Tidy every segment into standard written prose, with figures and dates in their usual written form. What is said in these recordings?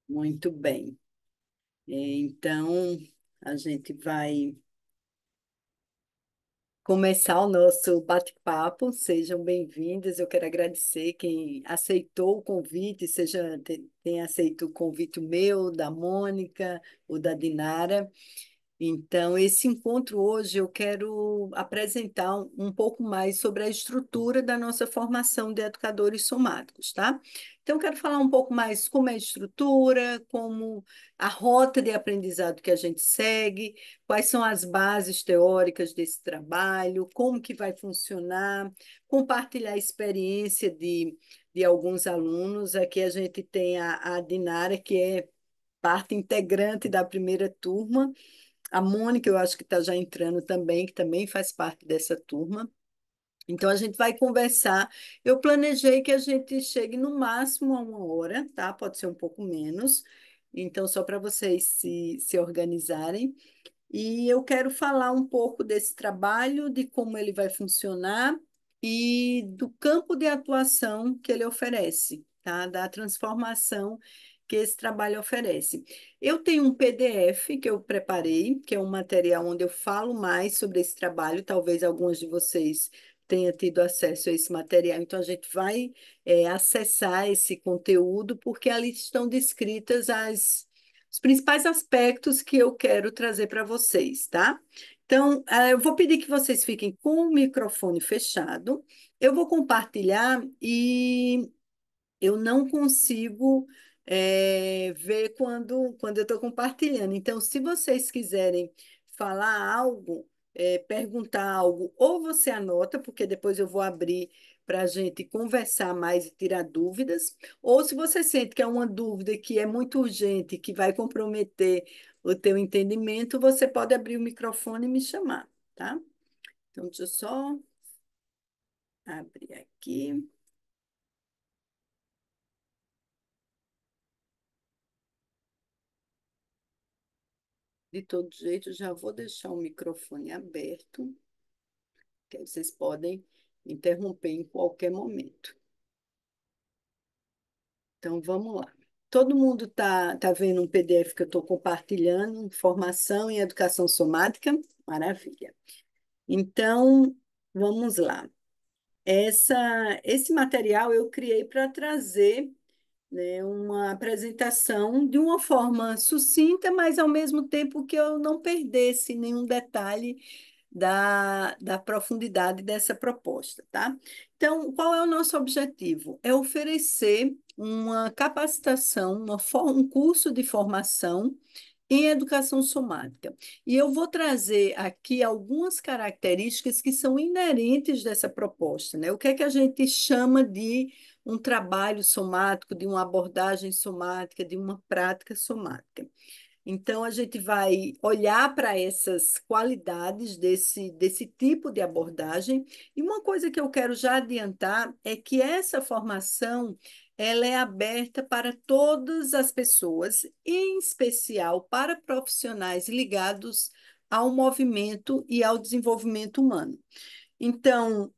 Muito bem. Então, a gente vai começar o nosso bate-papo. Sejam bem-vindos. Eu quero agradecer quem aceitou o convite, tenha aceito o convite meu, da Mônica, ou da Dinara. Então, esse encontro hoje eu quero apresentar um pouco mais sobre a estrutura da nossa formação de educadores somáticos, tá? Então, eu quero falar um pouco mais como é a estrutura, como a rota de aprendizado que a gente segue, quais são as bases teóricas desse trabalho, como que vai funcionar, compartilhar a experiência de alguns alunos. Aqui a gente tem a Dinara, que é parte integrante da primeira turma, a Mônica, eu acho que está já entrando também, que também faz parte dessa turma. Então, a gente vai conversar. Eu planejei que a gente chegue no máximo a 1 hora, tá? Pode ser um pouco menos. Então, só para vocês se organizarem. E eu quero falar um pouco desse trabalho, de como ele vai funcionar e do campo de atuação que ele oferece, tá? Da transformação que esse trabalho oferece. Eu tenho um PDF que eu preparei, que é um material onde eu falo mais sobre esse trabalho. Talvez alguns de vocês tenham tido acesso a esse material. Então, a gente vai, acessar esse conteúdo, porque ali estão descritas os principais aspectos que eu quero trazer para vocês, tá? Então, eu vou pedir que vocês fiquem com o microfone fechado. Eu vou compartilhar e eu não consigo ver quando eu estou compartilhando. Então, se vocês quiserem falar algo, perguntar algo, ou você anota, porque depois eu vou abrir para a gente conversar mais e tirar dúvidas, ou se você sente que é uma dúvida que é muito urgente, que vai comprometer o teu entendimento, você pode abrir o microfone e me chamar, tá? Então, deixa eu só abrir aqui. De todo jeito, já vou deixar o microfone aberto, que aí vocês podem interromper em qualquer momento. Então, vamos lá. Todo mundo tá vendo um PDF que eu estou compartilhando, Formação em Educação Somática? Maravilha. Então, vamos lá. Esse material eu criei para trazer, né, uma apresentação de uma forma sucinta, mas ao mesmo tempo que eu não perdesse nenhum detalhe da profundidade dessa proposta, tá? Então, qual é o nosso objetivo? É oferecer uma capacitação, um curso de formação em educação somática. E eu vou trazer aqui algumas características que são inerentes dessa proposta, né? O que é que a gente chama de um trabalho somático, de uma abordagem somática, de uma prática somática. Então, a gente vai olhar para essas qualidades desse tipo de abordagem. E uma coisa que eu quero já adiantar é que essa formação ela é aberta para todas as pessoas, em especial para profissionais ligados ao movimento e ao desenvolvimento humano. Então,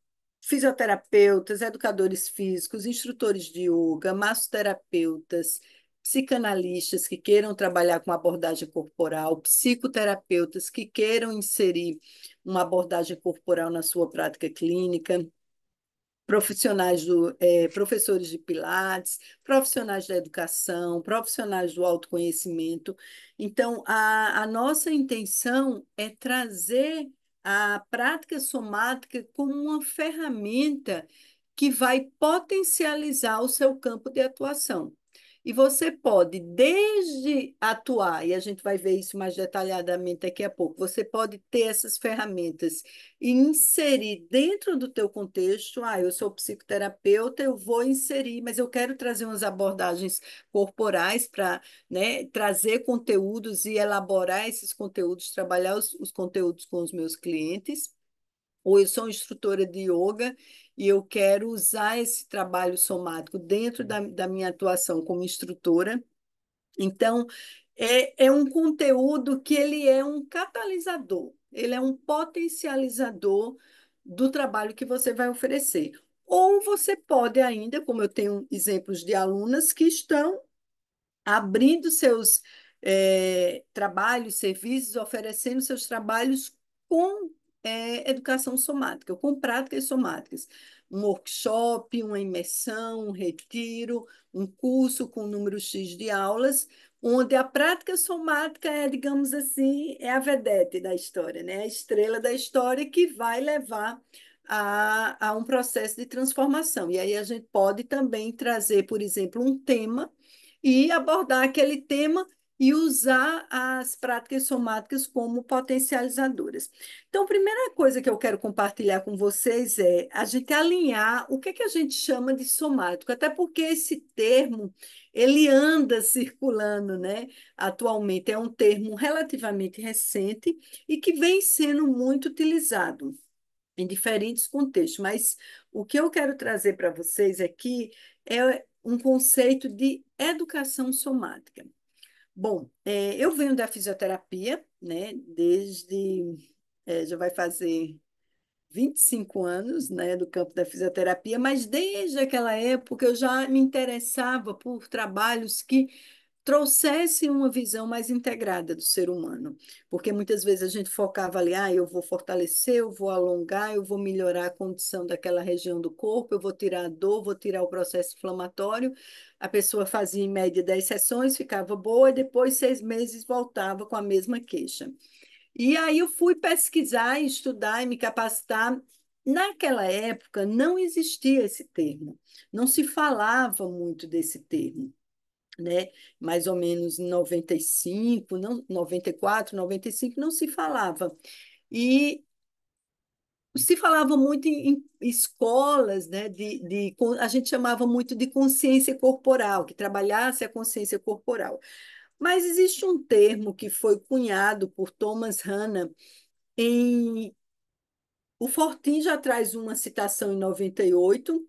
fisioterapeutas, educadores físicos, instrutores de yoga, massoterapeutas, psicanalistas que queiram trabalhar com abordagem corporal, psicoterapeutas que queiram inserir uma abordagem corporal na sua prática clínica, professores de Pilates, profissionais da educação, profissionais do autoconhecimento. Então, a nossa intenção é trazer a prática somática como uma ferramenta que vai potencializar o seu campo de atuação. E você pode, desde atuar, e a gente vai ver isso mais detalhadamente daqui a pouco, você pode ter essas ferramentas e inserir dentro do teu contexto. Eu sou psicoterapeuta, eu vou inserir, mas eu quero trazer umas abordagens corporais para, né, trazer conteúdos e elaborar esses conteúdos, trabalhar os conteúdos com os meus clientes. Ou eu sou instrutora de yoga e eu quero usar esse trabalho somático dentro da minha atuação como instrutora. Então, é um conteúdo que ele é um catalisador, ele é um potencializador do trabalho que você vai oferecer. Ou você pode ainda, como eu tenho exemplos de alunas que estão abrindo seus trabalhos, serviços, oferecendo seus trabalhos com educação somática, com práticas somáticas. Um workshop, uma imersão, um retiro, um curso com número X de aulas, onde a prática somática é, digamos assim, é a vedete da história, né? A estrela da história que vai levar a um processo de transformação. E aí a gente pode também trazer, por exemplo, um tema e abordar aquele tema e usar as práticas somáticas como potencializadoras. Então, a primeira coisa que eu quero compartilhar com vocês é a gente alinhar o que a gente chama de somático, até porque esse termo ele anda circulando, né? Atualmente é um termo relativamente recente e que vem sendo muito utilizado em diferentes contextos, mas o que eu quero trazer para vocês aqui é um conceito de educação somática. Bom, eu venho da fisioterapia, né, já vai fazer 25 anos, né, do campo da fisioterapia, mas desde aquela época eu já me interessava por trabalhos que trouxessem uma visão mais integrada do ser humano, porque muitas vezes a gente focava ali, eu vou fortalecer, eu vou alongar, eu vou melhorar a condição daquela região do corpo, eu vou tirar a dor, vou tirar o processo inflamatório. A pessoa fazia em média 10 sessões, ficava boa, e depois 6 meses voltava com a mesma queixa. E aí eu fui pesquisar, estudar e me capacitar. Naquela época não existia esse termo, não se falava muito desse termo, né? Mais ou menos em 95, não, 94, 95, não se falava. E se falava muito em escolas, né? A gente chamava muito de consciência corporal, que trabalhasse a consciência corporal. Mas existe um termo que foi cunhado por Thomas Hanna em o Fortin já traz uma citação em 98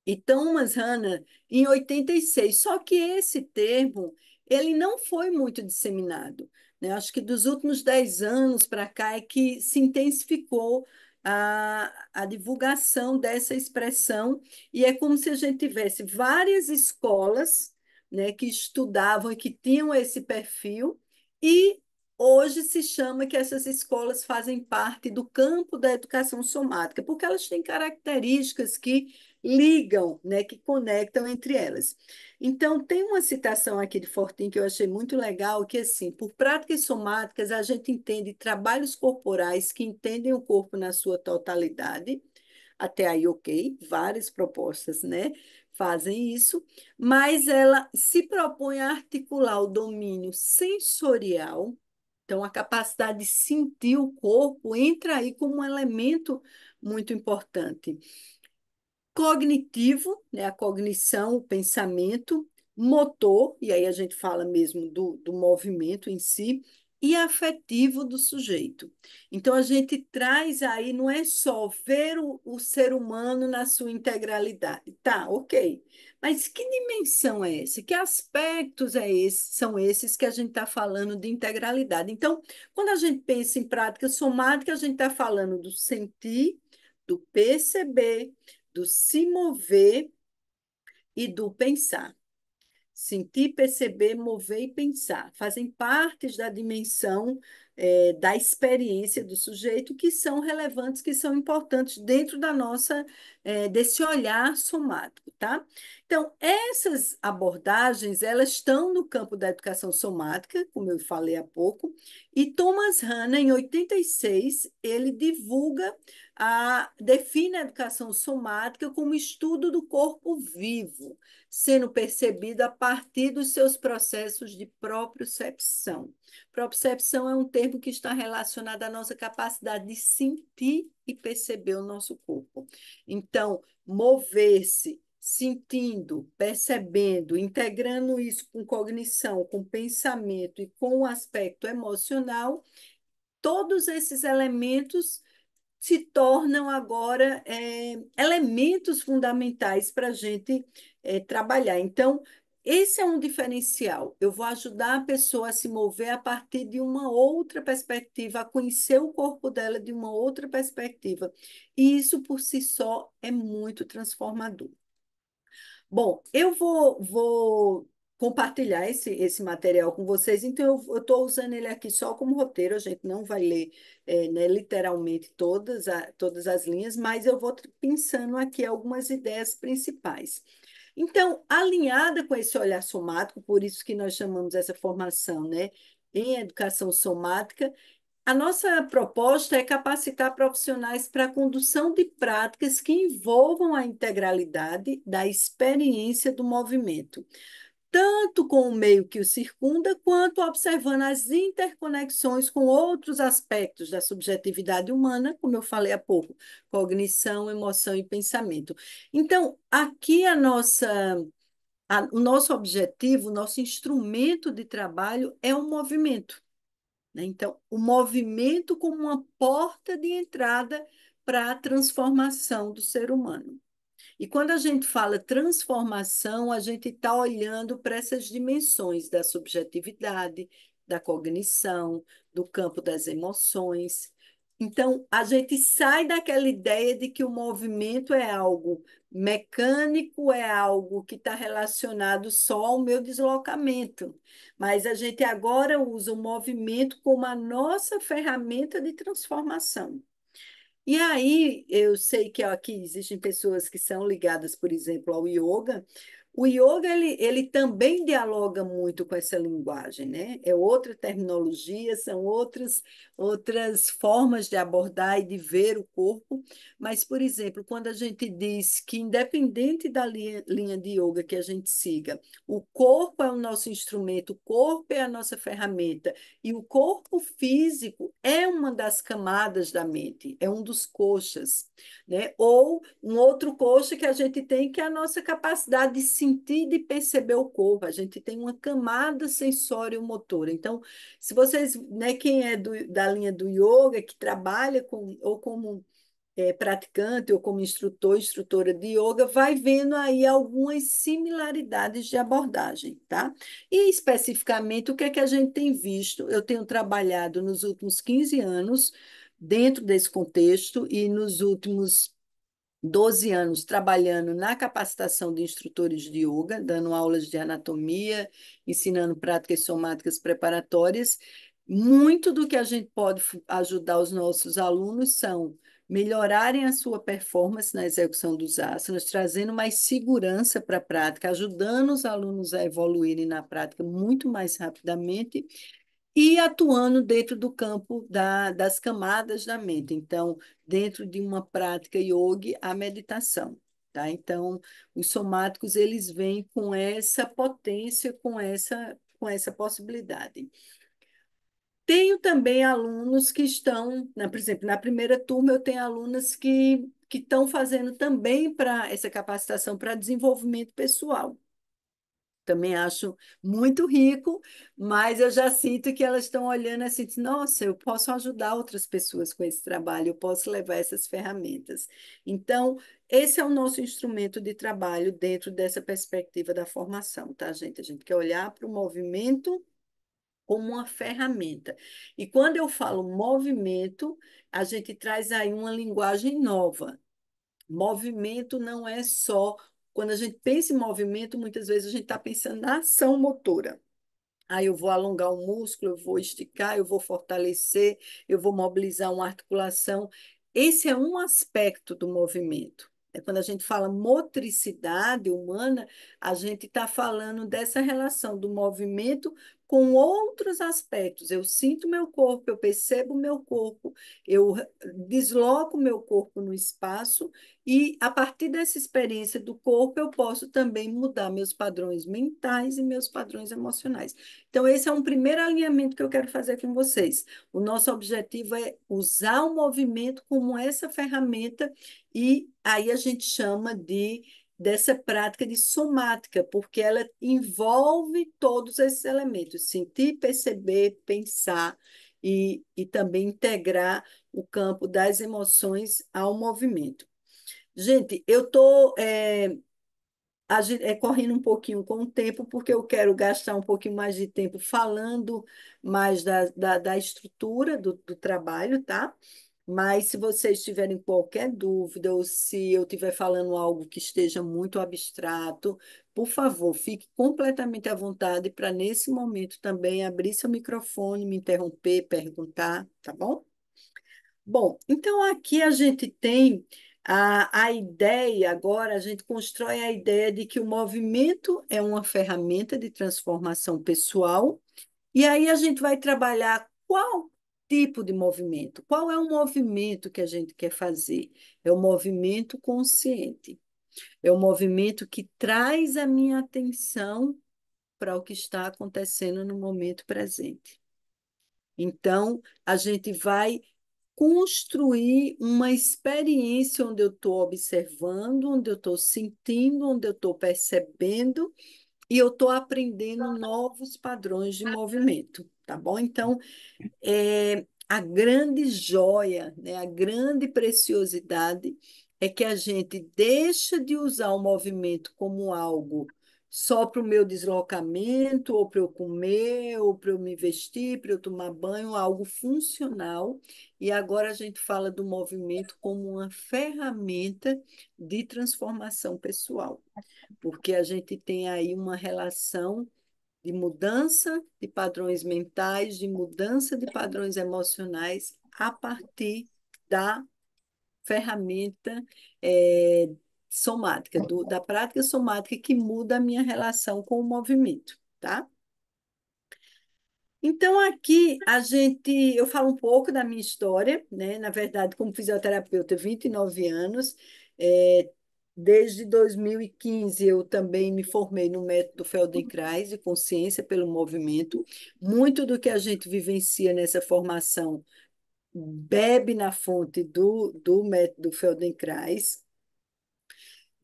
e Thomas Hanna em 86. Só que esse termo ele não foi muito disseminado, né? Acho que dos últimos 10 anos para cá é que se intensificou a divulgação dessa expressão e é como se a gente tivesse várias escolas, né, que estudavam e que tinham esse perfil e hoje se chama que essas escolas fazem parte do campo da educação somática, porque elas têm características que ligam, né, que conectam entre elas. Então, tem uma citação aqui de Fortin que eu achei muito legal, que assim, por práticas somáticas, a gente entende trabalhos corporais que entendem o corpo na sua totalidade, até aí, ok, várias propostas, né, fazem isso, mas ela se propõe a articular o domínio sensorial, então a capacidade de sentir o corpo entra aí como um elemento muito importante cognitivo, né, a cognição, o pensamento, motor, e aí a gente fala mesmo do movimento em si, e afetivo do sujeito. Então, a gente traz aí, não é só ver o ser humano na sua integralidade. Tá, ok. Mas que dimensão é essa? Que aspectos são esses que a gente está falando de integralidade? Então, quando a gente pensa em prática somática, a gente está falando do sentir, do perceber, do se mover e do pensar. Sentir, perceber, mover e pensar fazem partes da dimensão da experiência do sujeito que são relevantes, que são importantes dentro da nossa desse olhar somático, tá? Então, essas abordagens, elas estão no campo da educação somática, como eu falei há pouco, e Thomas Hanna, em 86, ele define a educação somática como estudo do corpo vivo sendo percebido a partir dos seus processos de propriocepção. Propriocepção é um termo que está relacionado à nossa capacidade de sentir e perceber o nosso corpo. Então, mover-se, sentindo, percebendo, integrando isso com cognição, com pensamento e com o aspecto emocional, todos esses elementos se tornam agora elementos fundamentais para a gente trabalhar. Então, esse é um diferencial. Eu vou ajudar a pessoa a se mover a partir de uma outra perspectiva, a conhecer o corpo dela de uma outra perspectiva. E isso por si só é muito transformador. Bom, eu vou compartilhar esse material com vocês, então eu estou usando ele aqui só como roteiro, a gente não vai ler né, literalmente todas as linhas, mas eu vou pensando aqui algumas ideias principais. Então, alinhada com esse olhar somático, por isso que nós chamamos essa formação, né, em educação somática, a nossa proposta é capacitar profissionais para a condução de práticas que envolvam a integralidade da experiência do movimento, tanto com o meio que o circunda, quanto observando as interconexões com outros aspectos da subjetividade humana, como eu falei há pouco, cognição, emoção e pensamento. Então, aqui o nosso objetivo, o nosso instrumento de trabalho é o movimento, né? Então, o movimento como uma porta de entrada para a transformação do ser humano. E quando a gente fala transformação, a gente está olhando para essas dimensões da subjetividade, da cognição, do campo das emoções. Então, a gente sai daquela ideia de que o movimento é algo mecânico, é algo que está relacionado só ao meu deslocamento. Mas a gente agora usa o movimento como a nossa ferramenta de transformação. E aí, eu sei que aqui existem pessoas que são ligadas, por exemplo, ao yoga. O yoga, ele também dialoga muito com essa linguagem, né? É outra terminologia, são outras formas de abordar e de ver o corpo. Mas, por exemplo, quando a gente diz que, independente da linha de yoga que a gente siga, o corpo é o nosso instrumento, o corpo é a nossa ferramenta, e o corpo físico é uma das camadas da mente, é um dos coxas, né? Ou um outro coxa que a gente tem, que é a nossa capacidade de sentir, de perceber o corpo. A gente tem uma camada sensório-motora. Então, se vocês, né, quem é da linha do yoga, que trabalha com, ou como praticante ou como instrutor, instrutora de yoga, vai vendo aí algumas similaridades de abordagem, tá? E especificamente, o que é que a gente tem visto? Eu tenho trabalhado nos últimos 15 anos dentro desse contexto e nos últimos 12 anos trabalhando na capacitação de instrutores de yoga, dando aulas de anatomia, ensinando práticas somáticas preparatórias. Muito do que a gente pode ajudar os nossos alunos são melhorarem a sua performance na execução dos asanas, trazendo mais segurança para a prática, ajudando os alunos a evoluírem na prática muito mais rapidamente e atuando dentro do campo das camadas da mente. Então, dentro de uma prática yoga, a meditação. Tá? Então, os somáticos, eles vêm com essa potência, com essa possibilidade. Tenho também alunos que estão, né, por exemplo, na primeira turma eu tenho alunas que estão fazendo também para essa capacitação para desenvolvimento pessoal. Também acho muito rico, mas eu já sinto que elas estão olhando assim, nossa, eu posso ajudar outras pessoas com esse trabalho, eu posso levar essas ferramentas. Então, esse é o nosso instrumento de trabalho dentro dessa perspectiva da formação, tá, gente? A gente quer olhar para o movimento como uma ferramenta. E quando eu falo movimento, a gente traz aí uma linguagem nova. Movimento não é só. Quando a gente pensa em movimento, muitas vezes a gente está pensando na ação motora. Aí eu vou alongar o músculo, eu vou esticar, eu vou fortalecer, eu vou mobilizar uma articulação. Esse é um aspecto do movimento. É quando a gente fala motricidade humana, a gente está falando dessa relação do movimento com outros aspectos. Eu sinto meu corpo, eu percebo meu corpo, eu desloco meu corpo no espaço e, a partir dessa experiência do corpo, eu posso também mudar meus padrões mentais e meus padrões emocionais. Então, esse é um primeiro alinhamento que eu quero fazer com vocês. O nosso objetivo é usar o movimento como essa ferramenta, e aí a gente chama dessa prática de somática, porque ela envolve todos esses elementos: sentir, perceber, pensar e também integrar o campo das emoções ao movimento. Gente, eu estou correndo um pouquinho com o tempo, porque eu quero gastar um pouquinho mais de tempo falando mais da estrutura do trabalho, tá? Mas se vocês tiverem qualquer dúvida ou se eu estiver falando algo que esteja muito abstrato, por favor, fique completamente à vontade para, nesse momento, também abrir seu microfone, me interromper, perguntar, tá bom? Bom, então aqui a gente tem a ideia, agora a gente constrói a ideia de que o movimento é uma ferramenta de transformação pessoal, e aí a gente vai trabalhar qual tipo de movimento, qual é o movimento que a gente quer fazer. É o movimento consciente, é o movimento que traz a minha atenção para o que está acontecendo no momento presente. Então, a gente vai construir uma experiência onde eu estou observando, onde eu estou sentindo, onde eu estou percebendo e eu estou aprendendo novos padrões de movimento, tá bom? Então, a grande joia, né, a grande preciosidade é que a gente deixa de usar o movimento como algo só para o meu deslocamento, ou para eu comer, ou para eu me vestir, para eu tomar banho, algo funcional. E agora a gente fala do movimento como uma ferramenta de transformação pessoal, porque a gente tem aí uma relação de mudança de padrões mentais, de mudança de padrões emocionais a partir da ferramenta somática, da prática somática que muda a minha relação com o movimento, tá? Então, aqui eu falo um pouco da minha história, né? Na verdade, como fisioterapeuta, 29 anos, é, desde 2015 eu também me formei no método Feldenkrais de consciência pelo movimento. Muito do que a gente vivencia nessa formação bebe na fonte do método Feldenkrais.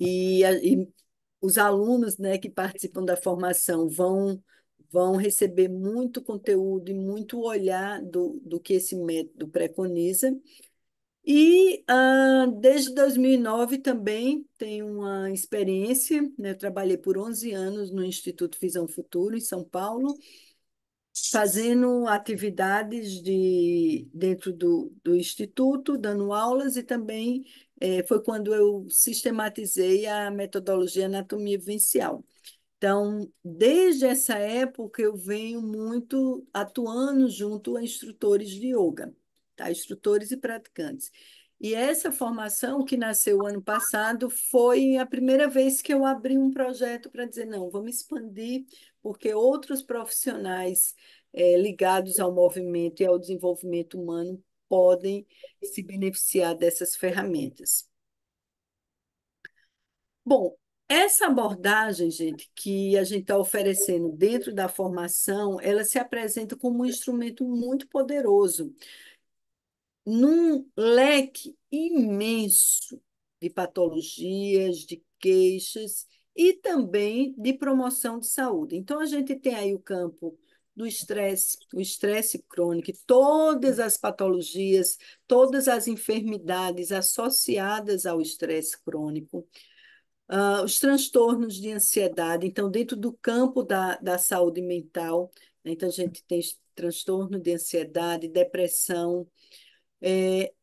E os alunos, né, que participam da formação vão receber muito conteúdo e muito olhar do que esse método preconiza. E desde 2009 também tenho uma experiência, né, eu trabalhei por 11 anos no Instituto Visão Futuro, em São Paulo, fazendo atividades dentro do Instituto, dando aulas, e também foi quando eu sistematizei a metodologia anatomia vivencial. Então, desde essa época, eu venho muito atuando junto a instrutores de yoga, tá? Instrutores e praticantes. E essa formação, que nasceu ano passado, foi a primeira vez que eu abri um projeto para dizer, não, vamos expandir, porque outros profissionais ligados ao movimento e ao desenvolvimento humano podem se beneficiar dessas ferramentas. Bom, essa abordagem, gente, que a gente está oferecendo dentro da formação, ela se apresenta como um instrumento muito poderoso, num leque imenso de patologias, de queixas e também de promoção de saúde. Então, a gente tem aí o campo do estresse, o estresse crônico, todas as patologias, todas as enfermidades associadas ao estresse crônico, os transtornos de ansiedade. Então, dentro do campo da saúde mental, né, então a gente tem transtorno de ansiedade, depressão,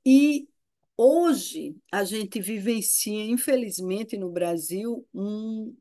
e hoje a gente vivencia, infelizmente, no Brasil, um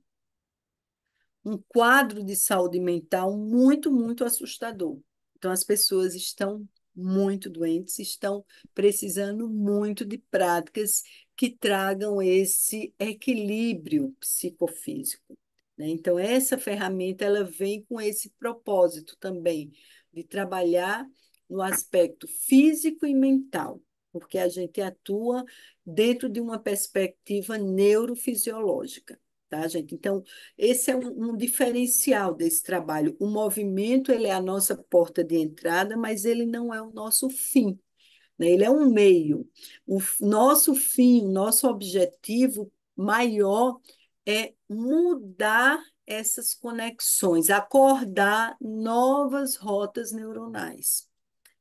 quadro de saúde mental muito, muito assustador. Então, as pessoas estão muito doentes, estão precisando muito de práticas que tragam esse equilíbrio psicofísico, né? Então, essa ferramenta ela vem com esse propósito também de trabalhar no aspecto físico e mental, porque a gente atua dentro de uma perspectiva neurofisiológica, tá, gente? Então, esse é um diferencial desse trabalho. O movimento, ele é a nossa porta de entrada, mas ele não é o nosso fim, né? Ele é um meio. Nosso fim, o nosso objetivo maior é mudar essas conexões, acordar novas rotas neuronais.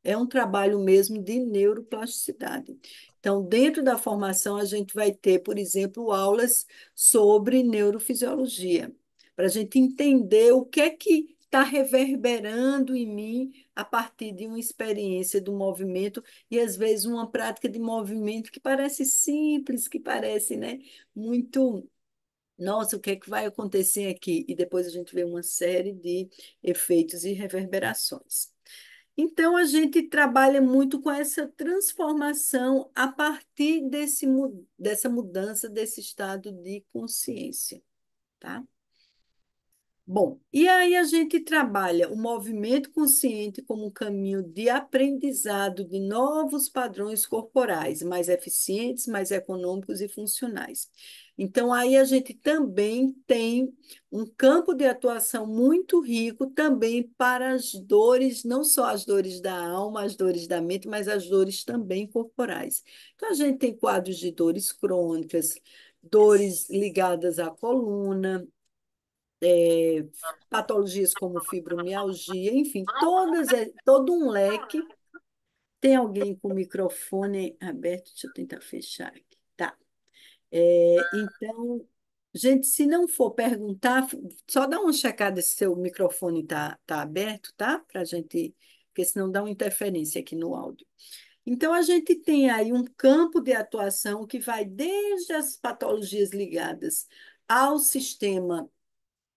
É um trabalho mesmo de neuroplasticidade. Então, dentro da formação, a gente vai ter, por exemplo, aulas sobre neurofisiologia, para a gente entender o que é que está reverberando em mim a partir de uma experiência do movimento e às vezes uma prática de movimento que parece simples, que parece, né, muito, nossa, o que é que vai acontecer aqui? E depois a gente vê uma série de efeitos e reverberações. Então, a gente trabalha muito com essa transformação a partir dessa mudança desse estado de consciência, tá? Bom, e aí a gente trabalha o movimento consciente como um caminho de aprendizado de novos padrões corporais, mais eficientes, mais econômicos e funcionais. Então, aí a gente também tem um campo de atuação muito rico também para as dores, não só as dores da alma, as dores da mente, mas as dores também corporais. Então, a gente tem quadros de dores crônicas, dores ligadas à coluna, é, patologias como fibromialgia, enfim, todo um leque. Tem alguém com o microfone aberto? Deixa eu tentar fechar aqui. Tá. Então, gente, se não for perguntar, só dá uma checada se seu microfone tá aberto, tá? Para a gente, porque senão dá uma interferência aqui no áudio. Então, a gente tem aí um campo de atuação que vai desde as patologias ligadas ao sistema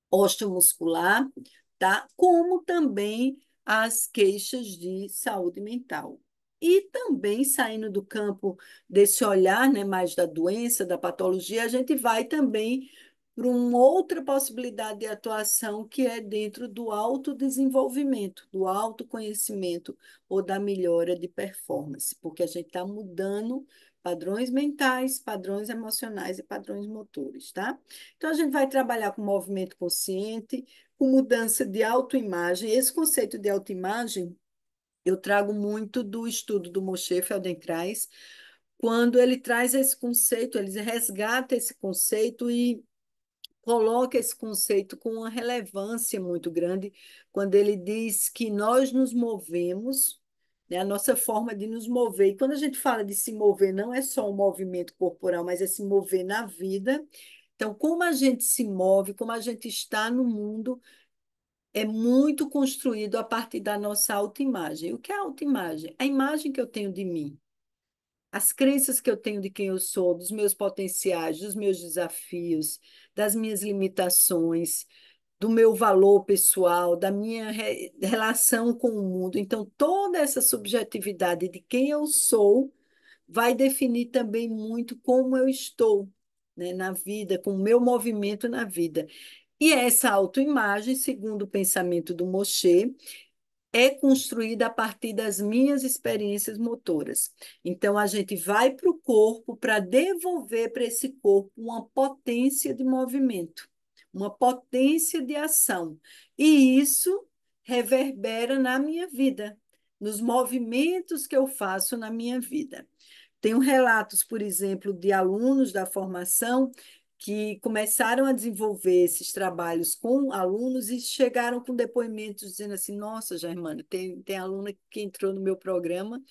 osteomuscular, tá? Como também as queixas de saúde mental. E também saindo do campo desse olhar, né, mais da doença, da patologia, a gente vai também para uma outra possibilidade de atuação que é dentro do autodesenvolvimento, do autoconhecimento ou da melhora de performance, porque a gente está mudando padrões mentais, padrões emocionais e padrões motores, tá? Então, a gente vai trabalhar com movimento consciente, com mudança de autoimagem. Esse conceito de autoimagem eu trago muito do estudo do Moshe Feldenkrais, quando ele traz esse conceito, ele resgata esse conceito e coloca esse conceito com uma relevância muito grande, quando ele diz que nós nos movemos, né, a nossa forma de nos mover. E quando a gente fala de se mover, não é só um movimento corporal, mas é se mover na vida. Então, como a gente se move, como a gente está no mundo, é muito construído a partir da nossa autoimagem. O que é autoimagem? A imagem que eu tenho de mim, as crenças que eu tenho de quem eu sou, dos meus potenciais, dos meus desafios, das minhas limitações, do meu valor pessoal, da minha relação com o mundo. Então, toda essa subjetividade de quem eu sou vai definir também muito como eu estou, né, na vida, com o meu movimento na vida. E essa autoimagem, segundo o pensamento do Moshe, é construída a partir das minhas experiências motoras. Então, a gente vai para o corpo para devolver para esse corpo uma potência de movimento, uma potência de ação. E isso reverbera na minha vida, nos movimentos que eu faço na minha vida. Tenho relatos, por exemplo, de alunos da formação que começaram a desenvolver esses trabalhos com alunos e chegaram com depoimentos dizendo assim: Nossa, Germana, tem aluna que entrou no meu programa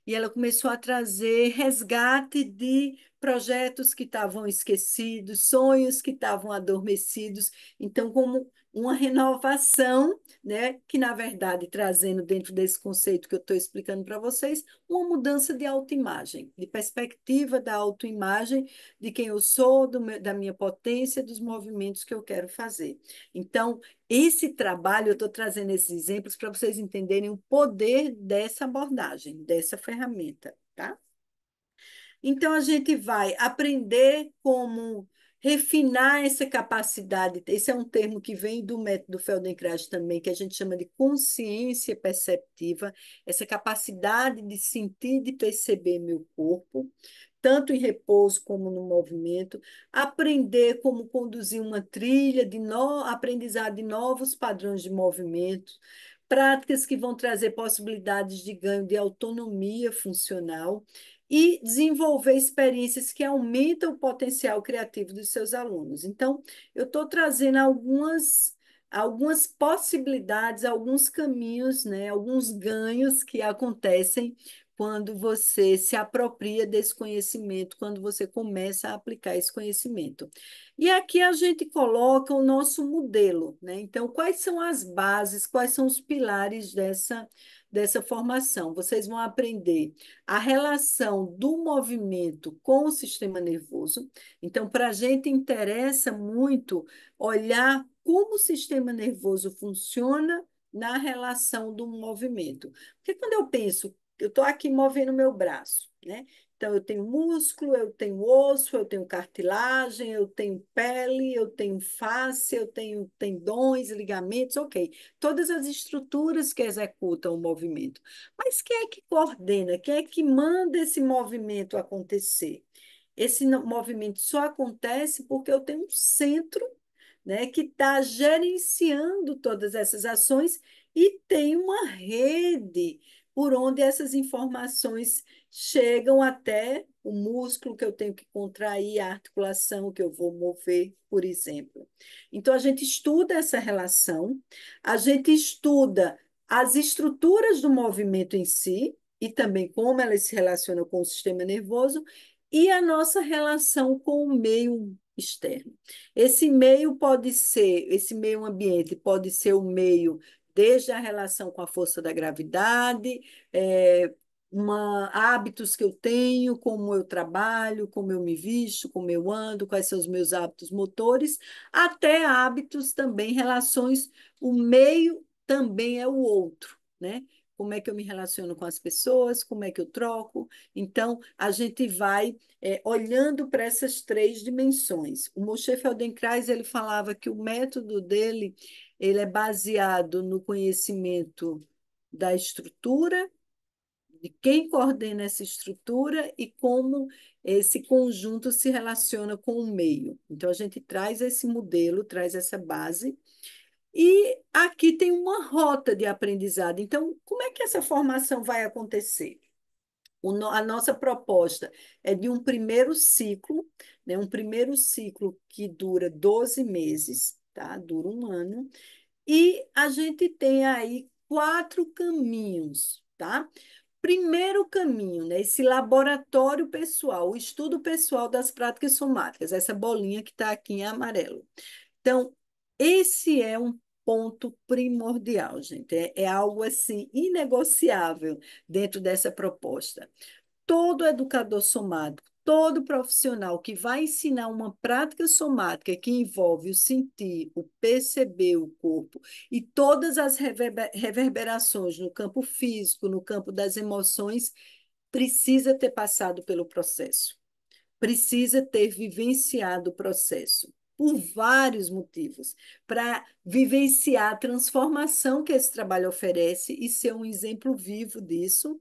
e ela começou a trazer resgate de projetos que estavam esquecidos, sonhos que estavam adormecidos. Então, como uma renovação, né, que na verdade trazendo dentro desse conceito que eu estou explicando para vocês, uma mudança de autoimagem, de perspectiva da autoimagem, de quem eu sou, da minha potência, dos movimentos que eu quero fazer. Então, esse trabalho, eu estou trazendo esses exemplos para vocês entenderem o poder dessa abordagem, dessa ferramenta, tá? Então, a gente vai aprender como refinar essa capacidade. Esse é um termo que vem do método Feldenkrais também, que a gente chama de consciência perceptiva, essa capacidade de sentir, de perceber meu corpo, tanto em repouso como no movimento, aprender como conduzir uma trilha de aprendizado de novos padrões de movimento, práticas que vão trazer possibilidades de ganho de autonomia funcional e desenvolver experiências que aumentam o potencial criativo dos seus alunos. Então, eu estou trazendo algumas possibilidades, alguns caminhos, né, alguns ganhos que acontecem quando você se apropria desse conhecimento, quando você começa a aplicar esse conhecimento. E aqui a gente coloca o nosso modelo, né? Então, quais são as bases, quais são os pilares dessa formação? Vocês vão aprender a relação do movimento com o sistema nervoso. Então, para a gente interessa muito olhar como o sistema nervoso funciona na relação do movimento. Porque quando eu penso, eu estou aqui movendo meu braço, né? Então, eu tenho músculo, eu tenho osso, eu tenho cartilagem, eu tenho pele, eu tenho face, eu tenho tendões, ligamentos, ok. Todas as estruturas que executam o movimento. Mas quem é que coordena? Quem é que manda esse movimento acontecer? Esse movimento só acontece porque eu tenho um centro, né, que está gerenciando todas essas ações e tem uma rede por onde essas informações chegam até o músculo que eu tenho que contrair, a articulação que eu vou mover, por exemplo. Então, a gente estuda essa relação, a gente estuda as estruturas do movimento em si, e também como elas se relacionam com o sistema nervoso, e a nossa relação com o meio externo. Esse meio ambiente pode ser o meio desde a relação com a força da gravidade, é, hábitos que eu tenho, como eu trabalho, como eu me visto, como eu ando, quais são os meus hábitos motores, até hábitos também, relações, o meio também é o outro, né? Como é que eu me relaciono com as pessoas, como é que eu troco. Então, a gente vai olhando para essas três dimensões. O Moshe Feldenkrais ele falava que o método dele ele é baseado no conhecimento da estrutura, de quem coordena essa estrutura e como esse conjunto se relaciona com o meio. Então, a gente traz esse modelo, traz essa base, e aqui tem uma rota de aprendizado. Então, como é que essa formação vai acontecer? A nossa proposta é de um primeiro ciclo, né? Um primeiro ciclo que dura 12 meses, tá? Dura um ano, e a gente tem aí quatro caminhos, tá? Primeiro caminho, né? Esse laboratório pessoal, o estudo pessoal das práticas somáticas, essa bolinha que está aqui em amarelo. Então, esse é um ponto primordial, gente. É algo assim inegociável dentro dessa proposta. Todo educador somático, todo profissional que vai ensinar uma prática somática que envolve o sentir, o perceber o corpo e todas as reverberações no campo físico, no campo das emoções, precisa ter passado pelo processo, precisa ter vivenciado o processo. Por vários motivos, para vivenciar a transformação que esse trabalho oferece e ser um exemplo vivo disso.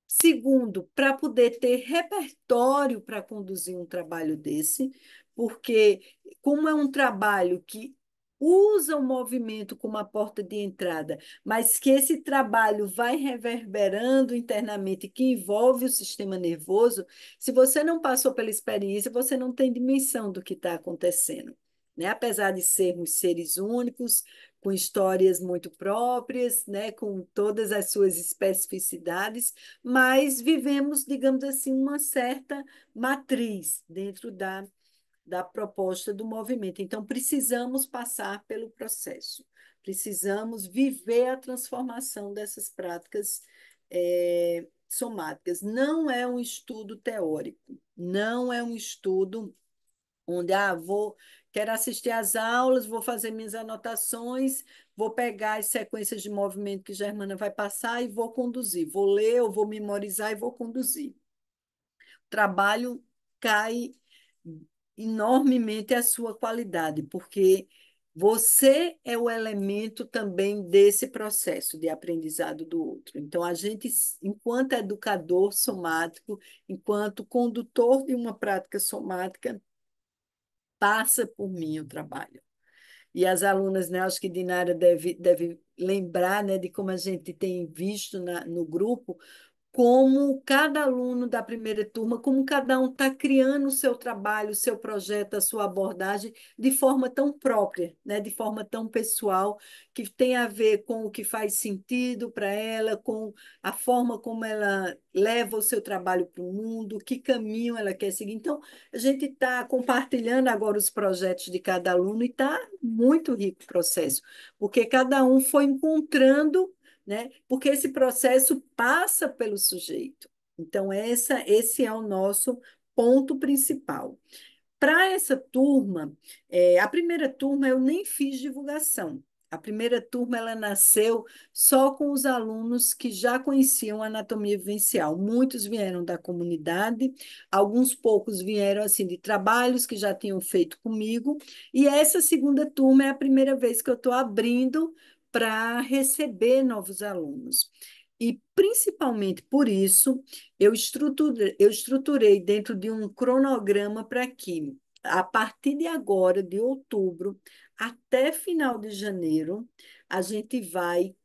Segundo, para poder ter repertório para conduzir um trabalho desse, porque, como é um trabalho que usa o movimento como a porta de entrada, mas que esse trabalho vai reverberando internamente, que envolve o sistema nervoso, se você não passou pela experiência, você não tem dimensão do que está acontecendo. Né? Apesar de sermos seres únicos, com histórias muito próprias, né? Com todas as suas especificidades, mas vivemos, digamos assim, uma certa matriz dentro da proposta do movimento. Então, precisamos passar pelo processo, precisamos viver a transformação dessas práticas somáticas. Não é um estudo teórico, não é um estudo onde quero assistir às aulas, vou fazer minhas anotações, vou pegar as sequências de movimento que a Germana vai passar e vou conduzir. Vou ler, eu vou memorizar e vou conduzir. O trabalho cai enormemente a sua qualidade, porque você é o elemento também desse processo de aprendizado do outro. Então, a gente, enquanto educador somático, enquanto condutor de uma prática somática, passa por mim o trabalho. E as alunas, né, acho que Dinara deve lembrar, né, de como a gente tem visto no grupo como cada aluno da primeira turma, como cada um está criando o seu trabalho, o seu projeto, a sua abordagem de forma tão própria, né? De forma tão pessoal, que tem a ver com o que faz sentido para ela, com a forma como ela leva o seu trabalho para o mundo, que caminho ela quer seguir. Então, a gente está compartilhando agora os projetos de cada aluno e está muito rico o processo, porque cada um foi encontrando, né? Porque esse processo passa pelo sujeito. Então, esse é o nosso ponto principal. Para essa turma, a primeira turma eu nem fiz divulgação. A primeira turma ela nasceu só com os alunos que já conheciam a anatomia vivencial. Muitos vieram da comunidade, alguns poucos vieram assim de trabalhos que já tinham feito comigo. E essa segunda turma é a primeira vez que eu estou abrindo para receber novos alunos. E principalmente por isso, eu estruturei dentro de um cronograma para que, a partir de agora, de outubro, até final de janeiro, a gente vai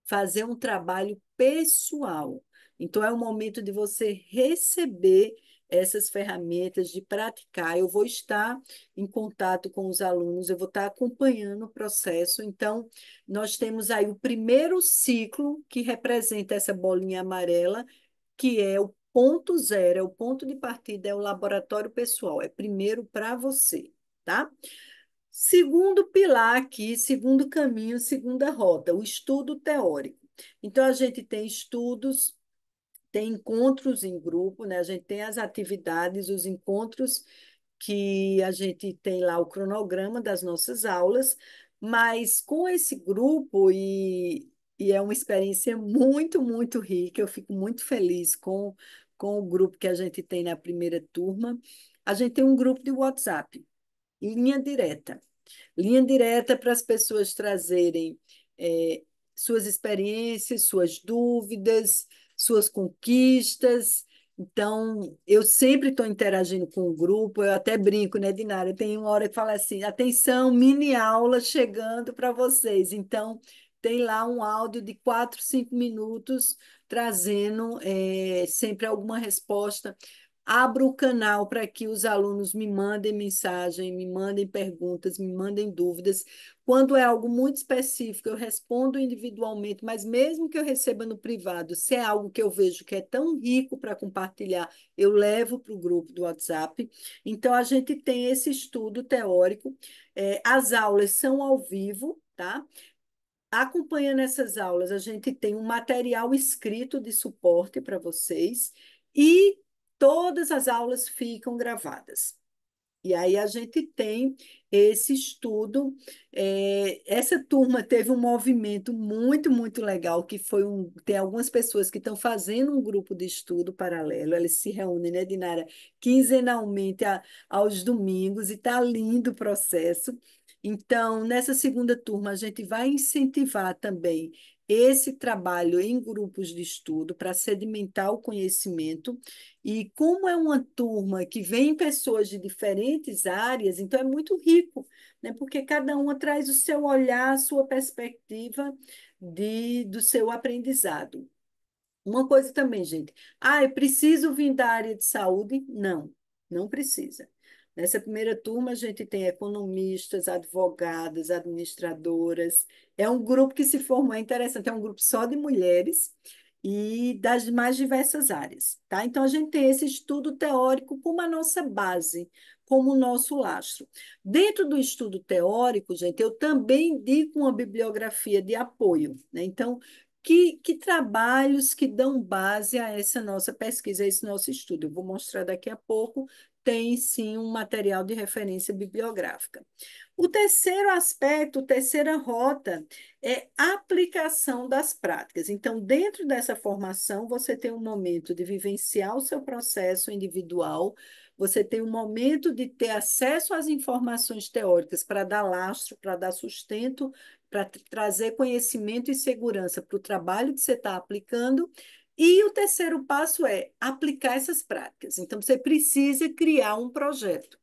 fazer um trabalho pessoal. Então, é o momento de você receber essas ferramentas, de praticar. Eu vou estar em contato com os alunos, eu vou estar acompanhando o processo. Então, nós temos aí o primeiro ciclo, que representa essa bolinha amarela, que é o ponto zero, é o ponto de partida, é o laboratório pessoal, é primeiro para você, tá? Segundo pilar aqui, segundo caminho, segunda rota, o estudo teórico. Então, a gente tem estudos, tem encontros em grupo, né? A gente tem as atividades, os encontros que a gente tem lá o cronograma das nossas aulas, mas com esse grupo, e é uma experiência muito, muito rica, eu fico muito feliz com o grupo que a gente tem na primeira turma. A gente tem um grupo de WhatsApp, linha direta. Linha direta para as pessoas trazerem eh, suas experiências, suas dúvidas, suas conquistas. Então, eu sempre estou interagindo com o grupo, eu até brinco, né, Dinara? Tem uma hora que fala assim: atenção, mini aula chegando para vocês. Então, tem lá um áudio de 4, 5 minutos trazendo sempre alguma resposta. Abro o canal para que os alunos me mandem mensagem, me mandem perguntas, me mandem dúvidas. Quando é algo muito específico, eu respondo individualmente, mas mesmo que eu receba no privado, se é algo que eu vejo que é tão rico para compartilhar, eu levo para o grupo do WhatsApp. Então, a gente tem esse estudo teórico. As aulas são ao vivo, tá? Acompanhando essas aulas, a gente tem um material escrito de suporte para vocês e todas as aulas ficam gravadas. E aí a gente tem esse estudo. Essa turma teve um movimento muito, muito legal, que foi tem algumas pessoas que estão fazendo um grupo de estudo paralelo, eles se reúnem, né, Dinara, quinzenalmente aos domingos, e está lindo o processo. Então, nessa segunda turma, a gente vai incentivar também esse trabalho em grupos de estudo para sedimentar o conhecimento. E como é uma turma que vem pessoas de diferentes áreas, então é muito rico, né? Porque cada uma traz o seu olhar, a sua perspectiva do seu aprendizado. Uma coisa também, gente. Ah, eu preciso vir da área de saúde? Não, não precisa. Nessa primeira turma, a gente tem economistas, advogadas, administradoras. É um grupo que se formou, é interessante, é um grupo só de mulheres e das mais diversas áreas, tá? Então, a gente tem esse estudo teórico como a nossa base, como o nosso lastro. Dentro do estudo teórico, gente, eu também indico uma bibliografia de apoio, né? Então, que trabalhos que dão base a essa nossa pesquisa, a esse nosso estudo? Eu vou mostrar daqui a pouco. Tem sim um material de referência bibliográfica. O terceiro aspecto, terceira rota, é a aplicação das práticas. Então, dentro dessa formação, você tem um momento de vivenciar o seu processo individual, você tem um momento de ter acesso às informações teóricas para dar lastro, para dar sustento, para trazer conhecimento e segurança para o trabalho que você está aplicando. E o terceiro passo é aplicar essas práticas. Então, você precisa criar um projeto.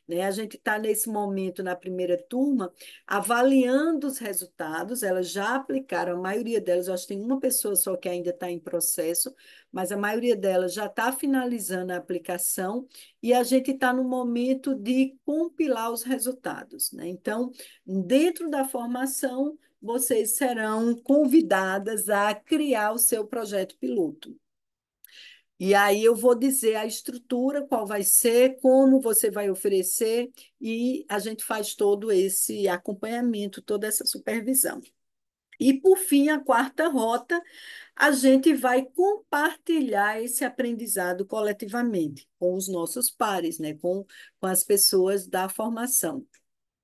né? A gente está nesse momento, na primeira turma, avaliando os resultados. Elas já aplicaram, a maioria delas, eu acho que tem uma pessoa só que ainda está em processo, mas a maioria delas já está finalizando a aplicação e a gente está no momento de compilar os resultados, né? Então, dentro da formação, vocês serão convidadas a criar o seu projeto piloto. E aí eu vou dizer a estrutura, qual vai ser, como você vai oferecer, e a gente faz todo esse acompanhamento, toda essa supervisão. E, por fim, a quarta rota, a gente vai compartilhar esse aprendizado coletivamente com os nossos pares, né? Com as pessoas da formação.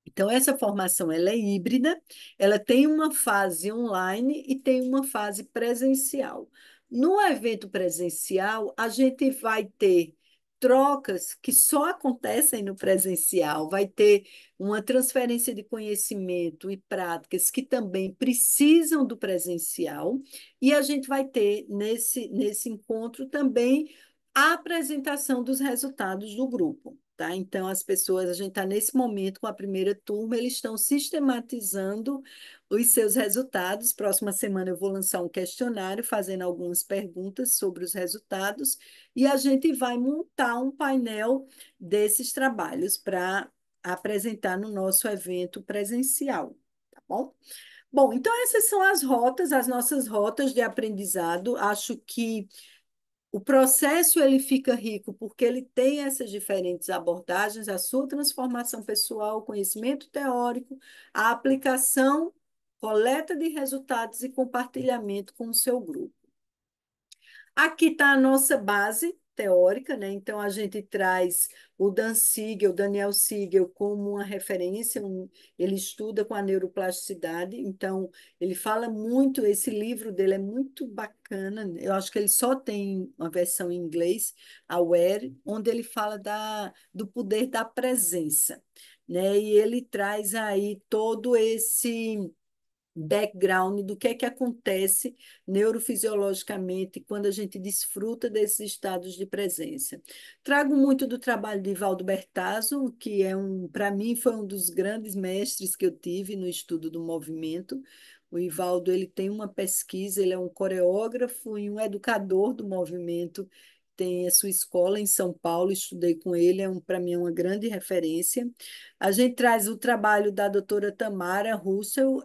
Então, essa formação ela é híbrida, ela tem uma fase online e tem uma fase presencial. No evento presencial, a gente vai ter trocas que só acontecem no presencial, vai ter uma transferência de conhecimento e práticas que também precisam do presencial, e a gente vai ter nesse encontro também a apresentação dos resultados do grupo. Tá? Então, as pessoas, a gente está nesse momento com a primeira turma, eles estão sistematizando os seus resultados. Próxima semana eu vou lançar um questionário fazendo algumas perguntas sobre os resultados e a gente vai montar um painel desses trabalhos para apresentar no nosso evento presencial, tá bom? Bom, então essas são as rotas, as nossas rotas de aprendizado. Acho que o processo ele fica rico porque ele tem essas diferentes abordagens, a sua transformação pessoal, o conhecimento teórico, a aplicação, coleta de resultados e compartilhamento com o seu grupo. Aqui está a nossa base teórica, né? Então a gente traz o Dan Siegel, Daniel Siegel, como uma referência, ele estuda com a neuroplasticidade, então ele fala muito, esse livro dele é muito bacana, eu acho que ele só tem uma versão em inglês, Aware, onde ele fala do poder da presença, né? E ele traz aí todo esse background do que acontece neurofisiologicamente quando a gente desfruta desses estados de presença. Trago muito do trabalho de Valdo Bertazzo, que para mim, foi um dos grandes mestres que eu tive no estudo do movimento. O Ivaldo, ele tem uma pesquisa, ele é um coreógrafo e um educador do movimento, tem a sua escola em São Paulo, estudei com ele, para mim é uma grande referência. A gente traz o trabalho da doutora Tamara Russell,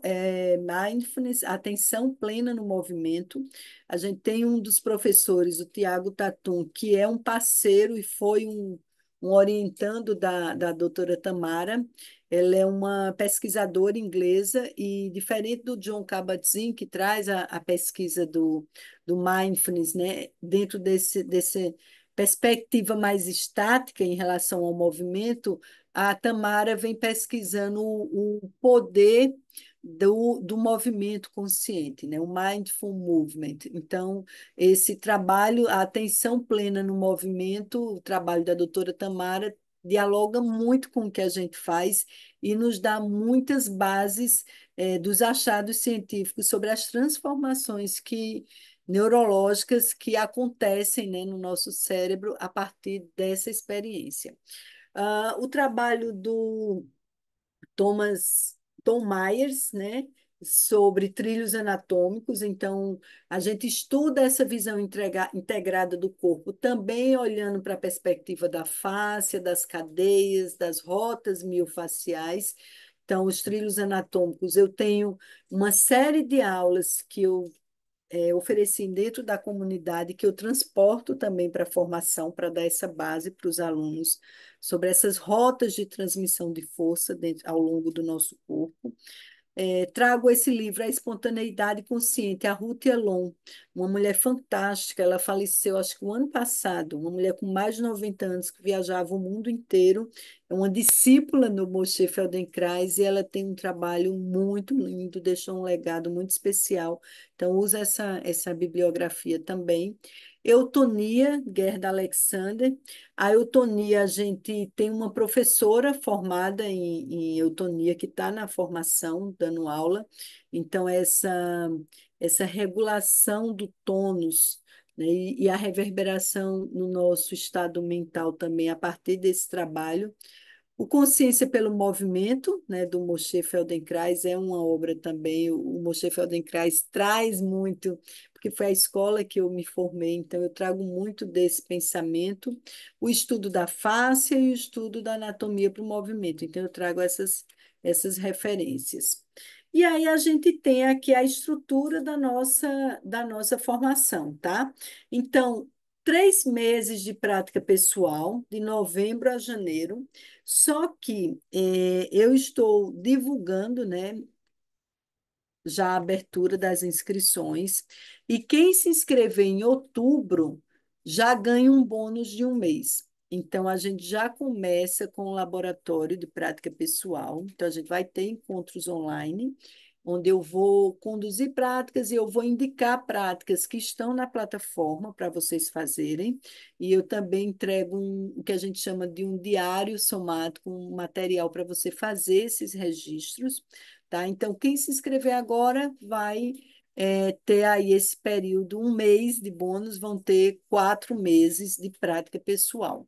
Mindfulness, atenção plena no movimento. A gente tem um dos professores, o Tiago Tatum, que é um parceiro e foi um orientando da doutora Tamara. Ela é uma pesquisadora inglesa e, diferente do John Kabat-Zinn, que traz a pesquisa do mindfulness, né, dentro desse perspectiva mais estática em relação ao movimento, a Tamara vem pesquisando o poder do movimento consciente, né? O mindful movement. Então, esse trabalho, a atenção plena no movimento, o trabalho da doutora Tamara dialoga muito com o que a gente faz e nos dá muitas bases dos achados científicos sobre as transformações neurológicas que acontecem, né, no nosso cérebro a partir dessa experiência. O trabalho do Thomas, Tom Myers, né, sobre trilhos anatômicos. Então, a gente estuda essa visão integrada do corpo, também olhando para a perspectiva da fáscia, das cadeias, das rotas miofaciais. Então, os trilhos anatômicos, eu tenho uma série de aulas que eu ofereci dentro da comunidade, que eu transporto também para a formação, para dar essa base para os alunos sobre essas rotas de transmissão de força ao longo do nosso corpo. Trago esse livro, A Espontaneidade Consciente, a Ruth Elon, uma mulher fantástica, ela faleceu acho que o ano passado, uma mulher com mais de 90 anos que viajava o mundo inteiro, é uma discípula no Moshe Feldenkrais e ela tem um trabalho muito lindo, deixou um legado muito especial, então usa essa bibliografia também. Eutonia, Gerda Alexander. A eutonia, a gente tem uma professora formada em eutonia que está na formação, dando aula. Então, essa regulação do tônus, né, e a reverberação no nosso estado mental também, a partir desse trabalho. O Consciência pelo Movimento, né, do Moshe Feldenkrais, é uma obra também. O Moshe Feldenkrais traz muito, porque foi a escola que eu me formei, então eu trago muito desse pensamento, o estudo da face e o estudo da anatomia para o movimento. Então eu trago essas referências. E aí a gente tem aqui a estrutura da nossa formação, tá? Então, 3 meses de prática pessoal, de novembro a janeiro. Só que eu estou divulgando, né, já a abertura das inscrições, e quem se inscrever em outubro já ganha um bônus de um mês. Então, a gente já começa com o laboratório de prática pessoal. Então, a gente vai ter encontros online, onde eu vou conduzir práticas e eu vou indicar práticas que estão na plataforma para vocês fazerem. E eu também entrego o que a gente chama de um diário somático, um material para você fazer esses registros, tá? Então, quem se inscrever agora vai ter aí esse período, um mês de bônus, vão ter 4 meses de prática pessoal.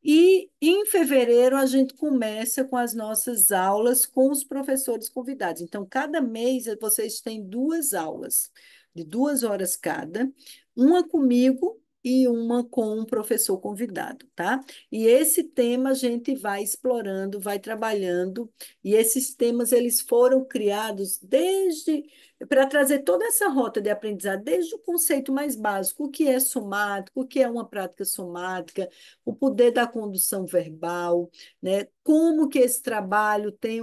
E em fevereiro a gente começa com as nossas aulas com os professores convidados. Então, cada mês vocês têm 2 aulas, de 2 horas cada, uma comigo e uma com um professor convidado, tá? E esse tema a gente vai explorando, vai trabalhando, e esses temas eles foram criados desde para trazer toda essa rota de aprendizado, desde o conceito mais básico, o que é somático, o que é uma prática somática, o poder da condução verbal, né? Como que esse trabalho tem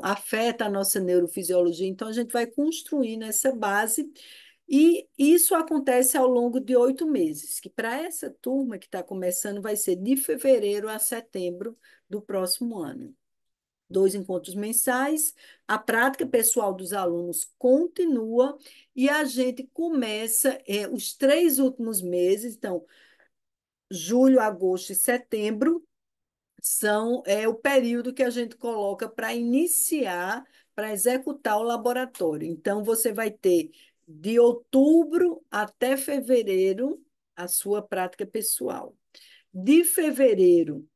afeta a nossa neurofisiologia. Então, a gente vai construindo essa base e isso acontece ao longo de 8 meses, que para essa turma que está começando vai ser de fevereiro a setembro do próximo ano. 2 encontros mensais, a prática pessoal dos alunos continua e a gente começa os 3 últimos meses, então, julho, agosto e setembro, é o período que a gente coloca para iniciar, para executar o laboratório. Então, você vai ter de outubro até fevereiro a sua prática pessoal. De fevereiro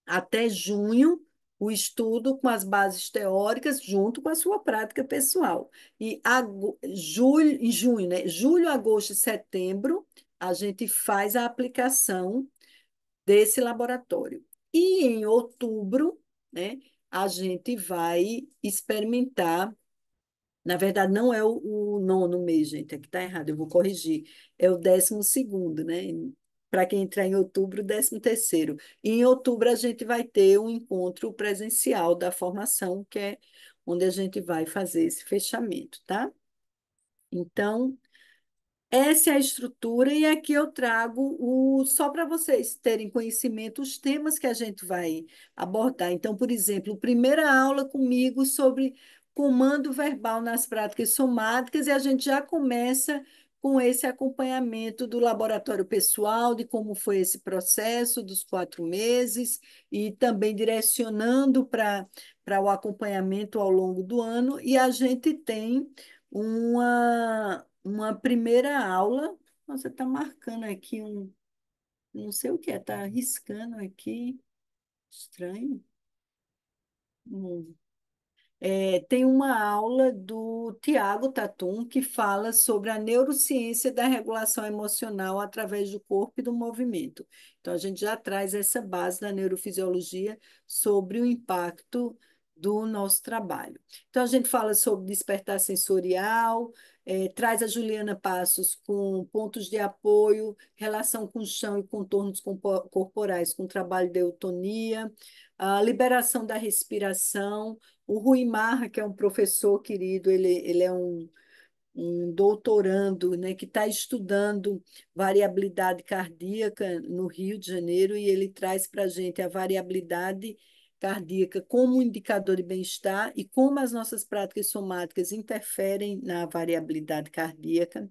até junho, o estudo com as bases teóricas junto com a sua prática pessoal. E em junho, né? Julho, agosto e setembro, a gente faz a aplicação desse laboratório. E em outubro, né, a gente vai experimentar. Na verdade, não é o nono mês, gente, aqui está errado, eu vou corrigir. É o 12º, né? Para quem entrar em outubro, o 13º. E em outubro a gente vai ter um encontro presencial da formação, que é onde a gente vai fazer esse fechamento, tá? Então, essa é a estrutura, e aqui eu trago só para vocês terem conhecimento os temas que a gente vai abordar. Então, por exemplo, primeira aula comigo sobre comando verbal nas práticas somáticas, e a gente já começa com esse acompanhamento do laboratório pessoal, de como foi esse processo dos 4 meses, e também direcionando para o acompanhamento ao longo do ano, e a gente tem uma primeira aula. Nossa, está marcando aqui não sei o que é, está riscando aqui, estranho. Hum. Tem uma aula do Tiago Tatum que fala sobre a neurociência da regulação emocional através do corpo e do movimento. Então, a gente já traz essa base da neurofisiologia sobre o impacto do nosso trabalho. Então, a gente fala sobre despertar sensorial, traz a Juliana Passos com pontos de apoio, relação com o chão e contornos corporais, com trabalho de eutonia, a liberação da respiração. O Rui Marra, que é um professor querido, ele é um doutorando, né, que está estudando variabilidade cardíaca no Rio de Janeiro, e ele traz para a gente a variabilidade cardíaca como um indicador de bem-estar e como as nossas práticas somáticas interferem na variabilidade cardíaca.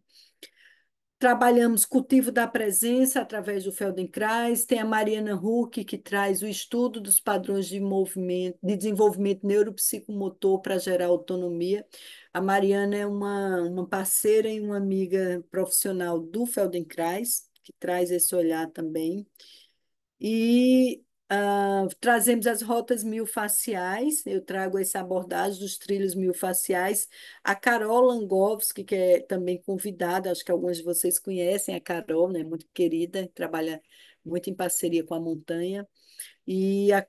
Trabalhamos cultivo da presença através do Feldenkrais, tem a Mariana Huck, que traz o estudo dos padrões de movimento, de desenvolvimento neuropsicomotor para gerar autonomia. A Mariana é uma parceira e uma amiga profissional do Feldenkrais, que traz esse olhar também. E Trazemos as rotas miofaciais, eu trago essa abordagem dos trilhos miofaciais. A Carol Langovski, que é também convidada, acho que alguns de vocês conhecem a Carol, né? Muito querida, trabalha muito em parceria com a montanha. E a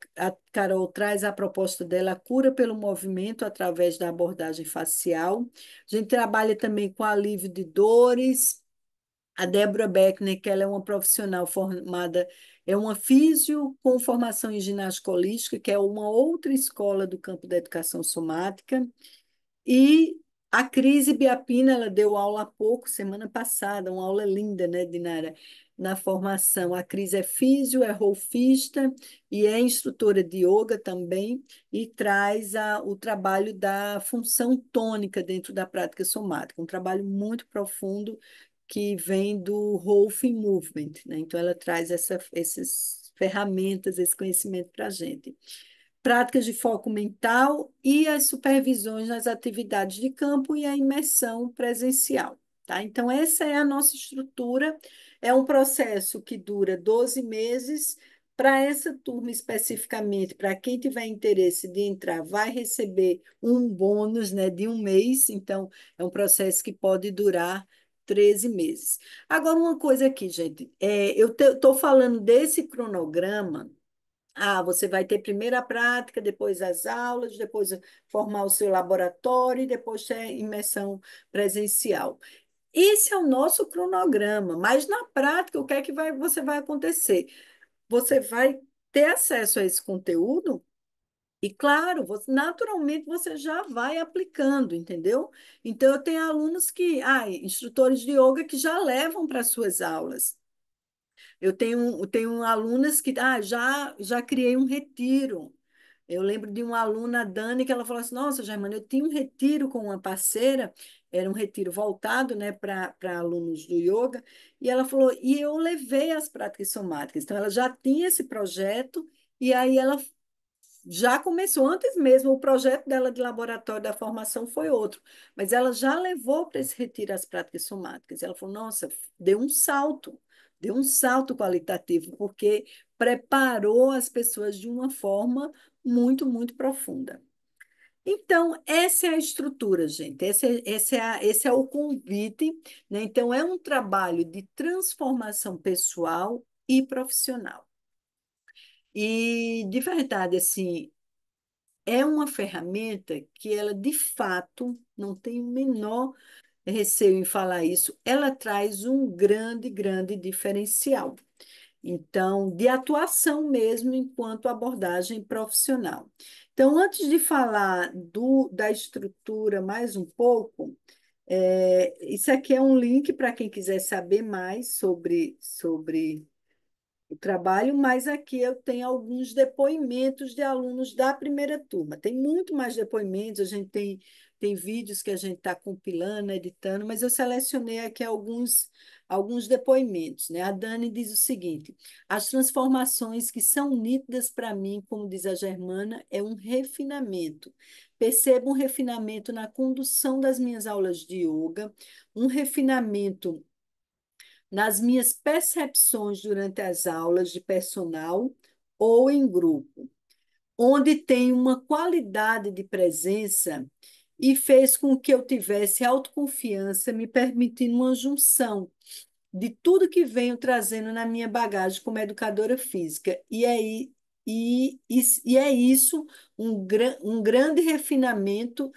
Carol traz a proposta dela, a cura pelo movimento através da abordagem facial. A gente trabalha também com alívio de dores. A Débora Beckner, que ela é uma profissional formada, é uma físio com formação em ginástica holística, que é uma outra escola do campo da educação somática. E a Cris Biapina, ela deu aula há pouco, semana passada, uma aula linda, né, Dinara? Na formação. A Cris é físio, é rolfista e é instrutora de yoga também, e traz o trabalho da função tônica dentro da prática somática, um trabalho muito profundo que vem do Rolfing Movement, né? Então, ela traz essas ferramentas, esse conhecimento para a gente. Práticas de foco mental e as supervisões nas atividades de campo e a imersão presencial, tá? Então, essa é a nossa estrutura. É um processo que dura 12 meses. Para essa turma especificamente, para quem tiver interesse de entrar, vai receber um bônus, né, de um mês. Então, é um processo que pode durar 13 meses. Agora, uma coisa aqui, gente, eu estou falando desse cronograma. Você vai ter primeiro a prática, depois as aulas, depois formar o seu laboratório e depois ter imersão presencial. Esse é o nosso cronograma, mas na prática, o que é que você vai acontecer? Você vai ter acesso a esse conteúdo e, claro, naturalmente você já vai aplicando, entendeu? Então, eu tenho alunos instrutores de yoga que já levam para as suas aulas. Eu tenho alunas que já criei um retiro. Eu lembro de uma aluna, a Dani, que ela falou assim: Nossa, Germana, eu tinha um retiro com uma parceira, era um retiro voltado, né, para alunos do yoga, e ela falou, e eu levei as práticas somáticas. Então, ela já tinha esse projeto, e aí ela já começou, antes mesmo, o projeto dela de laboratório da formação foi outro, mas ela já levou para esse retiro as práticas somáticas. Ela falou, nossa, deu um salto qualitativo, porque preparou as pessoas de uma forma muito, muito profunda. Então, essa é a estrutura, gente. Esse é o convite, né? Então, é um trabalho de transformação pessoal e profissional. E, de verdade, assim, é uma ferramenta que ela, de fato, não tem o menor receio em falar isso, ela traz um grande, grande diferencial. Então, de atuação mesmo enquanto abordagem profissional. Então, antes de falar da estrutura mais um pouco, isso aqui é um link para quem quiser saber mais sobre o trabalho, mas aqui eu tenho alguns depoimentos de alunos da primeira turma. Tem muito mais depoimentos, a gente tem vídeos que a gente está compilando, editando, mas eu selecionei aqui alguns depoimentos, né? A Dani diz o seguinte: as transformações que são nítidas para mim, como diz a Germana, é um refinamento. Percebo um refinamento na condução das minhas aulas de yoga, um refinamento nas minhas percepções durante as aulas de personal ou em grupo, onde tem uma qualidade de presença e fez com que eu tivesse autoconfiança, me permitindo uma junção de tudo que venho trazendo na minha bagagem como educadora física. E é isso, um grande refinamento,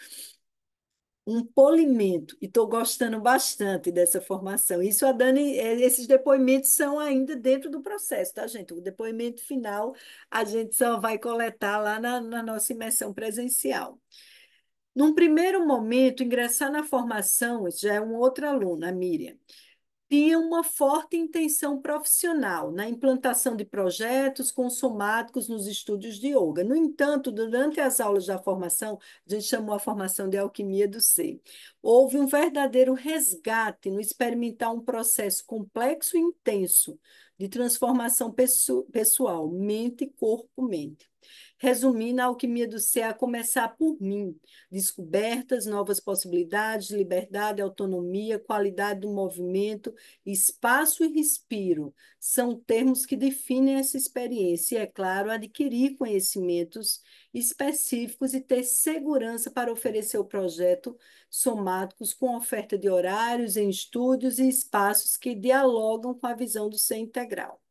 um polimento, e estou gostando bastante dessa formação. Isso, a Dani, esses depoimentos são ainda dentro do processo, tá, gente? O depoimento final a gente só vai coletar lá na nossa imersão presencial. Num primeiro momento, ingressar na formação, já é um outro aluno, a Miriam, tinha uma forte intenção profissional na implantação de projetos consomáticos nos estúdios de yoga. No entanto, durante as aulas da formação, a gente chamou a formação de alquimia do ser, houve um verdadeiro resgate no experimentar um processo complexo e intenso de transformação pessoal, mente, corpo, mente. Resumindo, a alquimia do ser é a começar por mim. Descobertas, novas possibilidades, liberdade, autonomia, qualidade do movimento, espaço e respiro são termos que definem essa experiência. E, é claro, adquirir conhecimentos específicos e ter segurança para oferecer o projeto somáticos com oferta de horários em estúdios e espaços que dialogam com a visão do ser integral.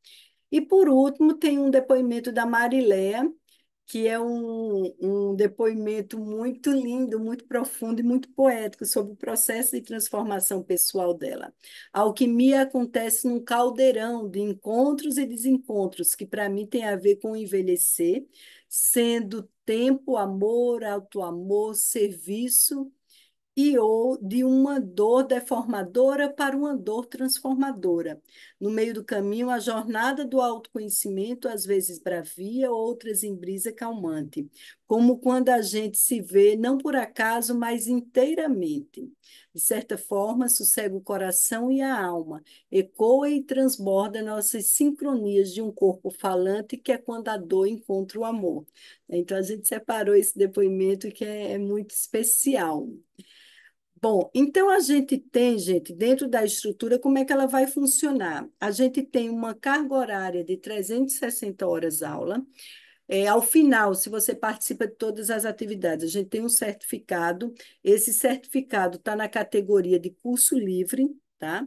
E, por último, tem um depoimento da Mariléia, que é um depoimento muito lindo, muito profundo e muito poético sobre o processo de transformação pessoal dela. A alquimia acontece num caldeirão de encontros e desencontros, que para mim tem a ver com envelhecer, sendo tempo, amor, auto-amor, serviço e ou de uma dor deformadora para uma dor transformadora. No meio do caminho, a jornada do autoconhecimento, às vezes bravia, outras em brisa calmante, como quando a gente se vê, não por acaso, mas inteiramente. De certa forma, sossega o coração e a alma, ecoa e transborda nossas sincronias de um corpo falante, que é quando a dor encontra o amor. Então, a gente separou esse depoimento que é muito especial. Bom, então a gente tem, gente, dentro da estrutura, como é que ela vai funcionar? A gente tem uma carga horária de 360 horas aula. Ao final, se você participa de todas as atividades, a gente tem um certificado. Esse certificado está na categoria de curso livre, tá?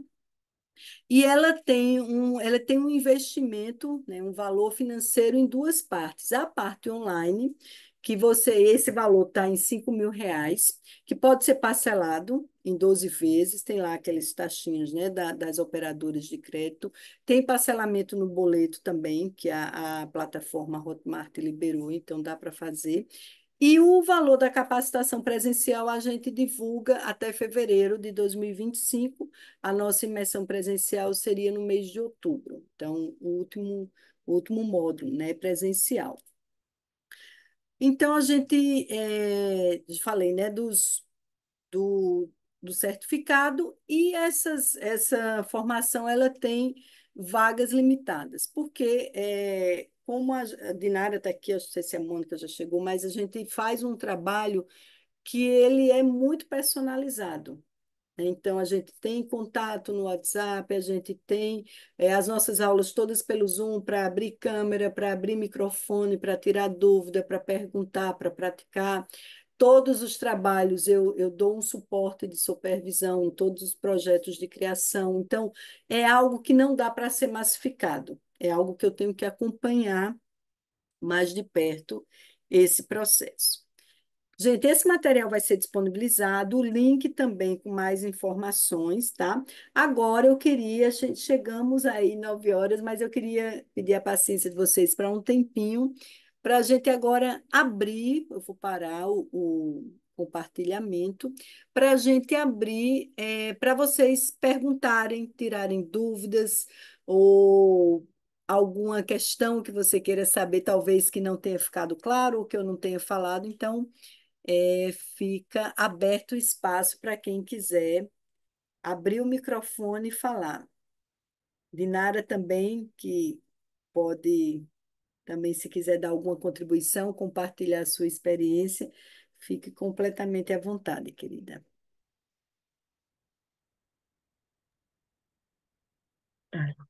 E ela tem um investimento, né, um valor financeiro em duas partes. A parte online, que esse valor está em R$ 5.000, que pode ser parcelado em 12 vezes, tem lá aquelas taxinhas, né, das operadoras de crédito, tem parcelamento no boleto também, que a plataforma Hotmart liberou, então dá para fazer. E o valor da capacitação presencial a gente divulga até fevereiro de 2025. A nossa imersão presencial seria no mês de outubro. Então, o último módulo, né, presencial. Então, a gente, falei, né, do, do certificado e essa formação ela tem vagas limitadas, porque como a Dinara está aqui, eu não sei se a Mônica já chegou, mas a gente faz um trabalho que ele é muito personalizado. Então, a gente tem contato no WhatsApp, a gente tem as nossas aulas todas pelo Zoom para abrir câmera, para abrir microfone, para tirar dúvida, para perguntar, para praticar. Todos os trabalhos eu dou um suporte de supervisão em todos os projetos de criação. Então, é algo que não dá para ser massificado, é algo que eu tenho que acompanhar mais de perto esse processo. Gente, esse material vai ser disponibilizado, o link também com mais informações, tá? Agora eu queria, chegamos aí 9 horas, mas eu queria pedir a paciência de vocês para um tempinho, para a gente agora abrir, eu vou parar o compartilhamento, para a gente abrir, para vocês perguntarem, tirarem dúvidas, ou alguma questão que você queira saber, talvez que não tenha ficado claro, ou que eu não tenha falado, então fica aberto o espaço para quem quiser abrir o microfone e falar. Dinara também, que pode também, se quiser dar alguma contribuição, compartilhar a sua experiência, fique completamente à vontade, querida.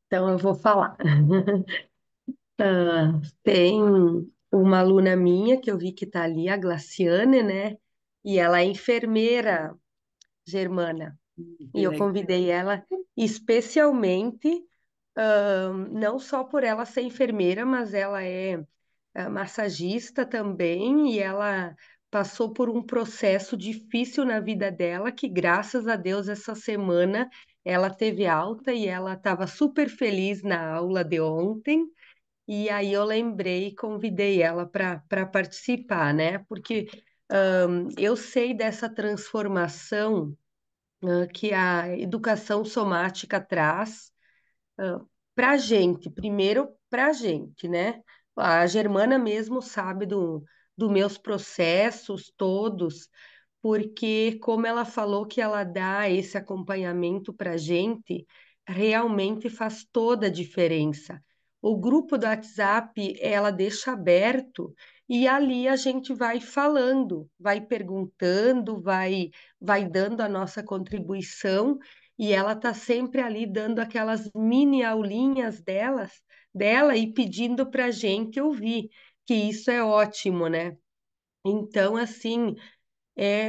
Então, eu vou falar. Tem uma aluna minha que eu vi que está ali, a Glaciane, né? E ela é enfermeira germana. Que E eu legal. convidei ela especialmente, não só por ela ser enfermeira, mas ela é massagista também, e ela passou por um processo difícil na vida dela, que graças a Deus essa semana ela teve alta e ela estava super feliz na aula de ontem. E aí eu lembrei e convidei ela para participar, né? Porque eu sei dessa transformação que a educação somática traz para a gente, primeiro para a gente, né? A Germana mesmo sabe dos meus processos todos, porque como ela falou que ela dá esse acompanhamento para a gente, realmente faz toda a diferença. O grupo do WhatsApp, ela deixa aberto e ali a gente vai falando, vai perguntando, vai dando a nossa contribuição e ela está sempre ali dando aquelas mini aulinhas dela e pedindo para a gente ouvir, que isso é ótimo, né? Então, assim,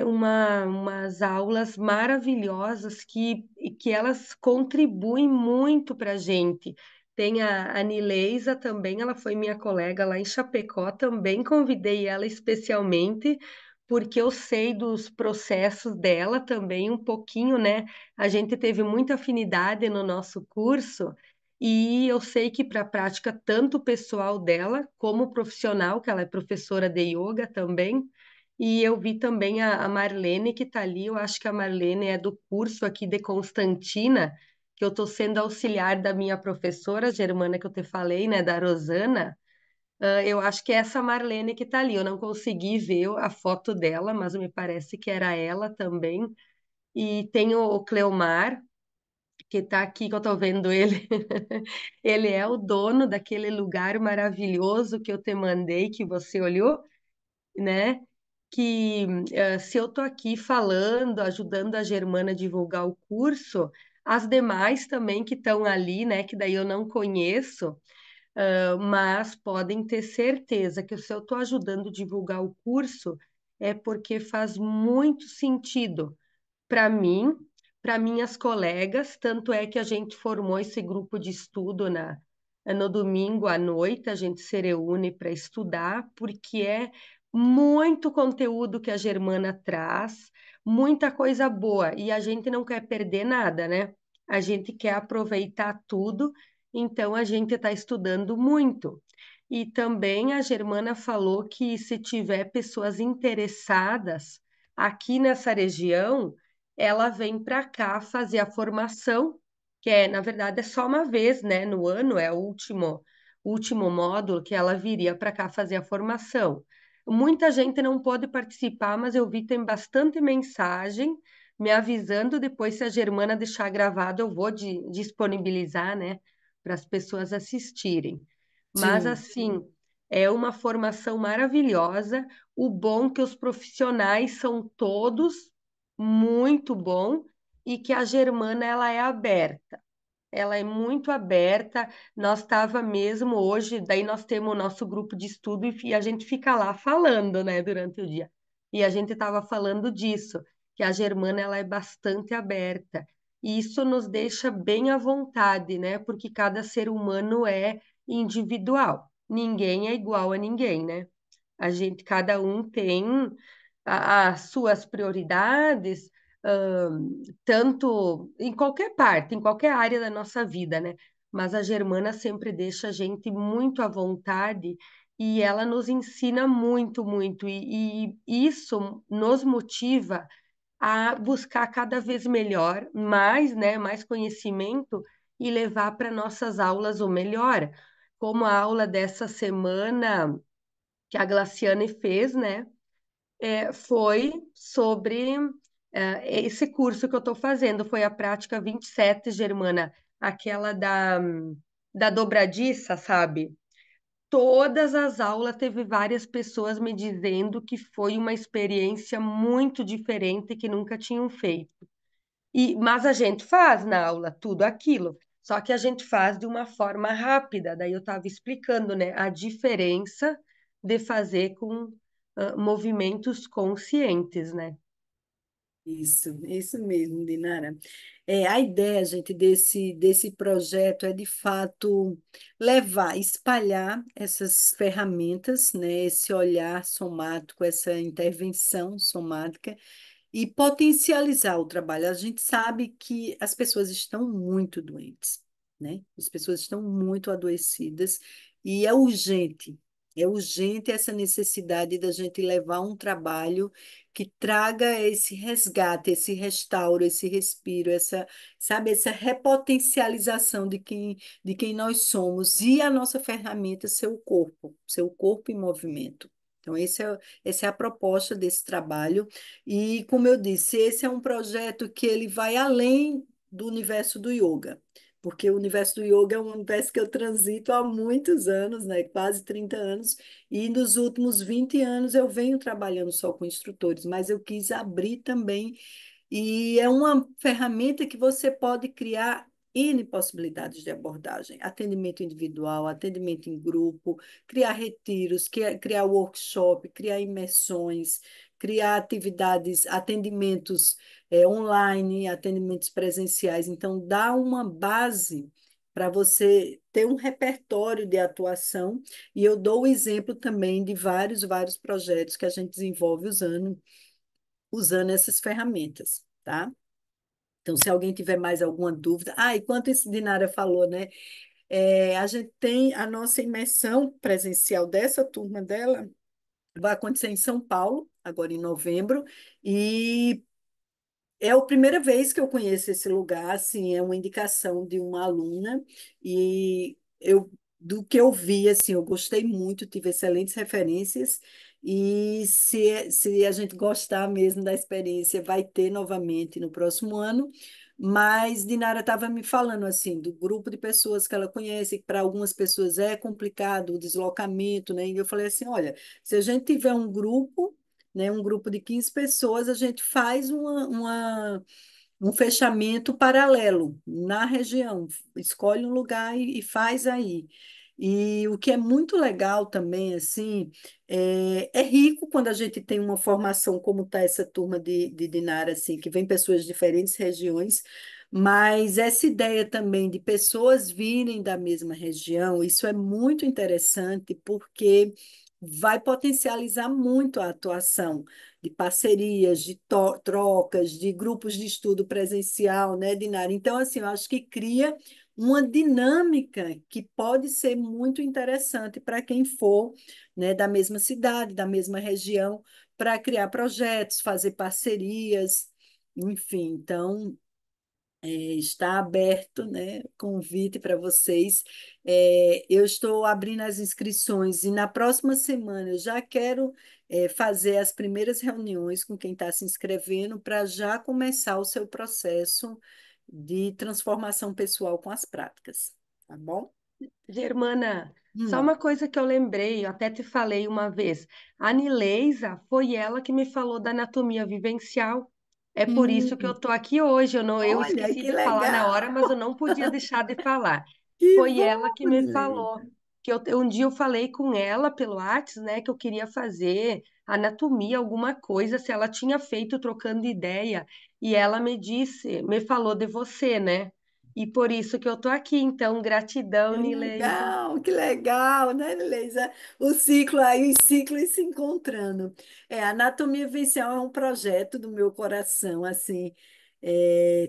umas aulas maravilhosas que elas contribuem muito para a gente. Tem a Nileisa também, ela foi minha colega lá em Chapecó, também convidei ela especialmente, porque eu sei dos processos dela também um pouquinho, né? A gente teve muita afinidade no nosso curso. E eu sei que para a prática, tanto pessoal dela como profissional, que ela é professora de yoga também, e eu vi também a Marlene que está ali. Eu acho que a Marlene é do curso aqui de Constantina, que eu estou sendo auxiliar da minha professora germana que eu te falei, né, da Rosana. Eu acho que é essa Marlene que está ali. Eu não consegui ver a foto dela, mas me parece que era ela também. E tem o Cleomar, que está aqui, que eu estou vendo ele. Ele é o dono daquele lugar maravilhoso que eu te mandei, que você olhou, né? Que se eu tô aqui falando, ajudando a Germana a divulgar o curso, as demais também que estão ali, né? Que daí eu não conheço, mas podem ter certeza que se eu estou ajudando a divulgar o curso, é porque faz muito sentido para mim, para minhas colegas, tanto é que a gente formou esse grupo de estudo no domingo à noite, a gente se reúne para estudar, porque é muito conteúdo que a Germana traz, muita coisa boa, e a gente não quer perder nada, né? A gente quer aproveitar tudo, então a gente está estudando muito. E também a Germana falou que se tiver pessoas interessadas aqui nessa região, ela vem para cá fazer a formação, que na verdade, é só uma vez, né, no ano, é o último módulo que ela viria para cá fazer a formação. Muita gente não pode participar, mas eu vi tem bastante mensagem me avisando depois se a Germana deixar gravado, eu vou disponibilizar, né, para as pessoas assistirem. Mas Sim. assim, é uma formação maravilhosa. O bom é que os profissionais são todos muito bom e que a Germana ela é aberta. Ela é muito aberta. Nós estava mesmo hoje, daí nós temos o nosso grupo de estudo e a gente fica lá falando, né, durante o dia. E a gente estava falando disso, que a Germana ela é bastante aberta. E isso nos deixa bem à vontade, né? Porque cada ser humano é individual. Ninguém é igual a ninguém, né? A gente, cada um tem as suas prioridades, tanto em qualquer parte, em qualquer área da nossa vida, né? Mas a Germana sempre deixa a gente muito à vontade e ela nos ensina muito, muito, e isso nos motiva a buscar cada vez melhor, mais, né, mais conhecimento e levar para nossas aulas o melhor. Como a aula dessa semana que a Glaciane fez, né? Foi sobre esse curso que eu estou fazendo, foi a prática 27 Germana, aquela da dobradiça, sabe? Todas as aulas teve várias pessoas me dizendo que foi uma experiência muito diferente que nunca tinham feito. Mas a gente faz na aula tudo aquilo, só que a gente faz de uma forma rápida. Daí eu estava explicando, né, a diferença de fazer com movimentos conscientes, né? Isso mesmo, Dinara. A ideia, gente, desse projeto é, de fato, levar, espalhar essas ferramentas, né, esse olhar somático, essa intervenção somática e potencializar o trabalho. A gente sabe que as pessoas estão muito doentes, né? As pessoas estão muito adoecidas e é urgente essa necessidade da gente levar um trabalho que traga esse resgate, esse restauro, esse respiro, essa, sabe, essa repotencialização de quem nós somos e a nossa ferramenta, seu corpo em movimento. Então, essa é a proposta desse trabalho. E, como eu disse, esse é um projeto que ele vai além do universo do yoga. porque o universo do yoga é um universo que eu transito há muitos anos, né? Quase 30 anos, e nos últimos 20 anos eu venho trabalhando só com instrutores, mas eu quis abrir também, e é uma ferramenta que você pode criar N possibilidades de abordagem, atendimento individual, atendimento em grupo, criar retiros, criar workshop, criar imersões, criar atividades, atendimentos online, atendimentos presenciais. Então, dá uma base para você ter um repertório de atuação. E eu dou o exemplo também de vários projetos que a gente desenvolve usando essas ferramentas, tá? Então, se alguém tiver mais alguma dúvida. Ah, e quanto isso Dinara falou, né? A gente tem a nossa imersão presencial dessa turma dela, vai acontecer em São Paulo, agora em novembro, e é a primeira vez que eu conheço esse lugar, assim, é uma indicação de uma aluna e do que eu vi, assim, eu gostei muito, tive excelentes referências e se a gente gostar mesmo da experiência, vai ter novamente no próximo ano. Mas Dinara estava me falando assim do grupo de pessoas que ela conhece, que para algumas pessoas é complicado o deslocamento, né? E eu falei assim, olha, se a gente tiver um grupo, né, um grupo de 15 pessoas, a gente faz um fechamento paralelo na região, escolhe um lugar e faz aí. E o que é muito legal também, assim, é rico quando a gente tem uma formação como está essa turma de Dinara, assim, que vem pessoas de diferentes regiões, mas essa ideia também de pessoas virem da mesma região, isso é muito interessante porque vai potencializar muito a atuação de parcerias, de trocas, de grupos de estudo presencial, né, Dinara? Então, assim, eu acho que cria uma dinâmica que pode ser muito interessante para quem for, né, da mesma cidade, da mesma região, para criar projetos, fazer parcerias, enfim. Então, está aberto, né, convite para vocês. Eu estou abrindo as inscrições e na próxima semana eu já quero fazer as primeiras reuniões com quem está se inscrevendo para já começar o seu processo de transformação pessoal com as práticas, tá bom? Germana, só Hum. uma coisa que eu lembrei, eu até te falei uma vez. A Nileisa foi ela que me falou da anatomia vivencial. É por isso que eu Hum. tô aqui hoje. Eu Olha, esqueci que de falar na legal! hora, mas eu não podia deixar de falar. Que Foi ela que bom, me falou Nilene. que um dia eu falei com ela pelo Whats, né, que eu queria fazer anatomia, alguma coisa, se ela tinha feito trocando ideia, e ela me falou de você, né? E por isso que eu tô aqui. Então, gratidão, Nileisa. Que legal, né, Leisa? O ciclo aí, os ciclos se encontrando. A Anatomia Vivencial é um projeto do meu coração, assim,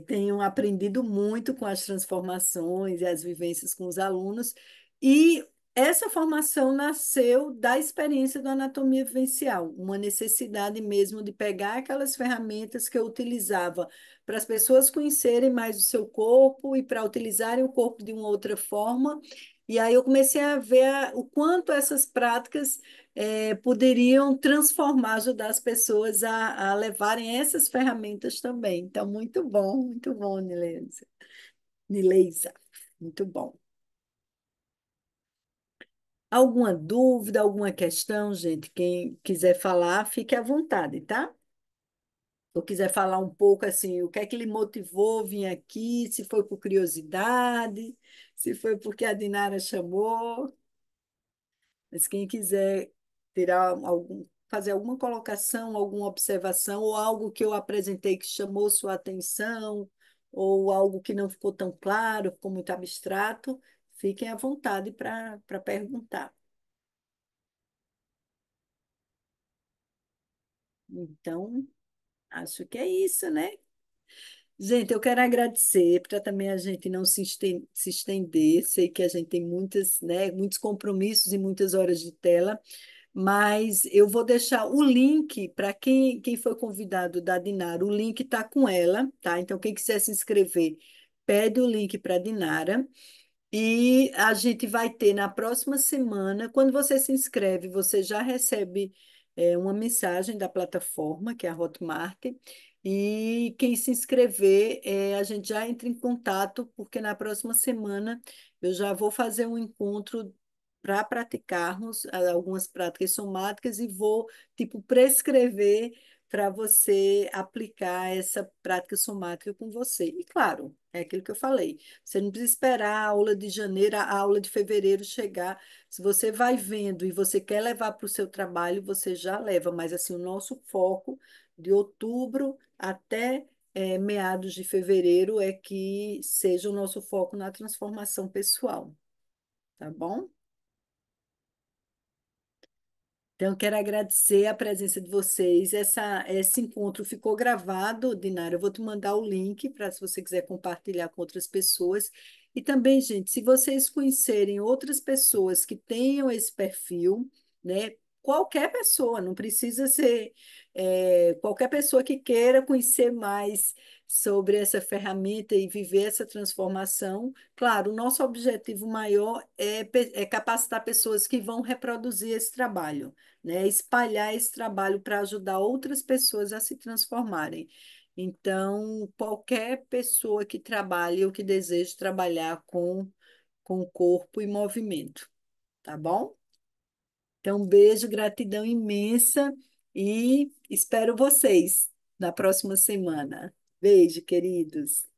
tenho aprendido muito com as transformações e as vivências com os alunos, e essa formação nasceu da experiência da Anatomia Vivencial, uma necessidade mesmo de pegar aquelas ferramentas que eu utilizava para as pessoas conhecerem mais o seu corpo e para utilizarem o corpo de uma outra forma. E aí eu comecei a ver o quanto essas práticas poderiam transformar, ajudar as pessoas a levarem essas ferramentas também. Então, muito bom, Nileisa. Nileisa, muito bom. Alguma dúvida, alguma questão, gente? Quem quiser falar, fique à vontade, tá? Ou quiser falar um pouco assim, o que é que lhe motivou a vir aqui, se foi por curiosidade, se foi porque a Dinara chamou, mas quem quiser fazer alguma colocação, alguma observação, ou algo que eu apresentei que chamou sua atenção, ou algo que não ficou tão claro, ficou muito abstrato, fiquem à vontade para perguntar. Então, acho que é isso, né? Gente, eu quero agradecer para também a gente não se estender. Sei que a gente tem muitas, né, muitos compromissos e muitas horas de tela, mas eu vou deixar o link para quem foi convidado da Dinara. O link está com ela, tá? Então, quem quiser se inscrever, pede o link para a Dinara. E a gente vai ter na próxima semana, quando você se inscreve, você já recebe uma mensagem da plataforma, que é a Hotmart, E quem se inscrever, a gente já entra em contato, porque na próxima semana eu já vou fazer um encontro para praticarmos algumas práticas somáticas e vou, tipo, prescrever para você aplicar essa prática somática com você. E claro, é aquilo que eu falei, você não precisa esperar a aula de janeiro, a aula de fevereiro chegar. Se você vai vendo e você quer levar para o seu trabalho, você já leva, mas assim, o nosso foco de outubro até meados de fevereiro é que seja o nosso foco na transformação pessoal, tá bom? Então, eu quero agradecer a presença de vocês. Esse encontro ficou gravado, Dinara. Eu vou te mandar o link para se você quiser compartilhar com outras pessoas. E também, gente, se vocês conhecerem outras pessoas que tenham esse perfil, né? Qualquer pessoa, não precisa ser qualquer pessoa que queira conhecer mais sobre essa ferramenta e viver essa transformação. Claro, o nosso objetivo maior é capacitar pessoas que vão reproduzir esse trabalho, né? Espalhar esse trabalho para ajudar outras pessoas a se transformarem. Então, qualquer pessoa que trabalhe ou que deseje trabalhar com corpo e movimento, tá bom? Então, um beijo, gratidão imensa e espero vocês na próxima semana. Beijo, queridos.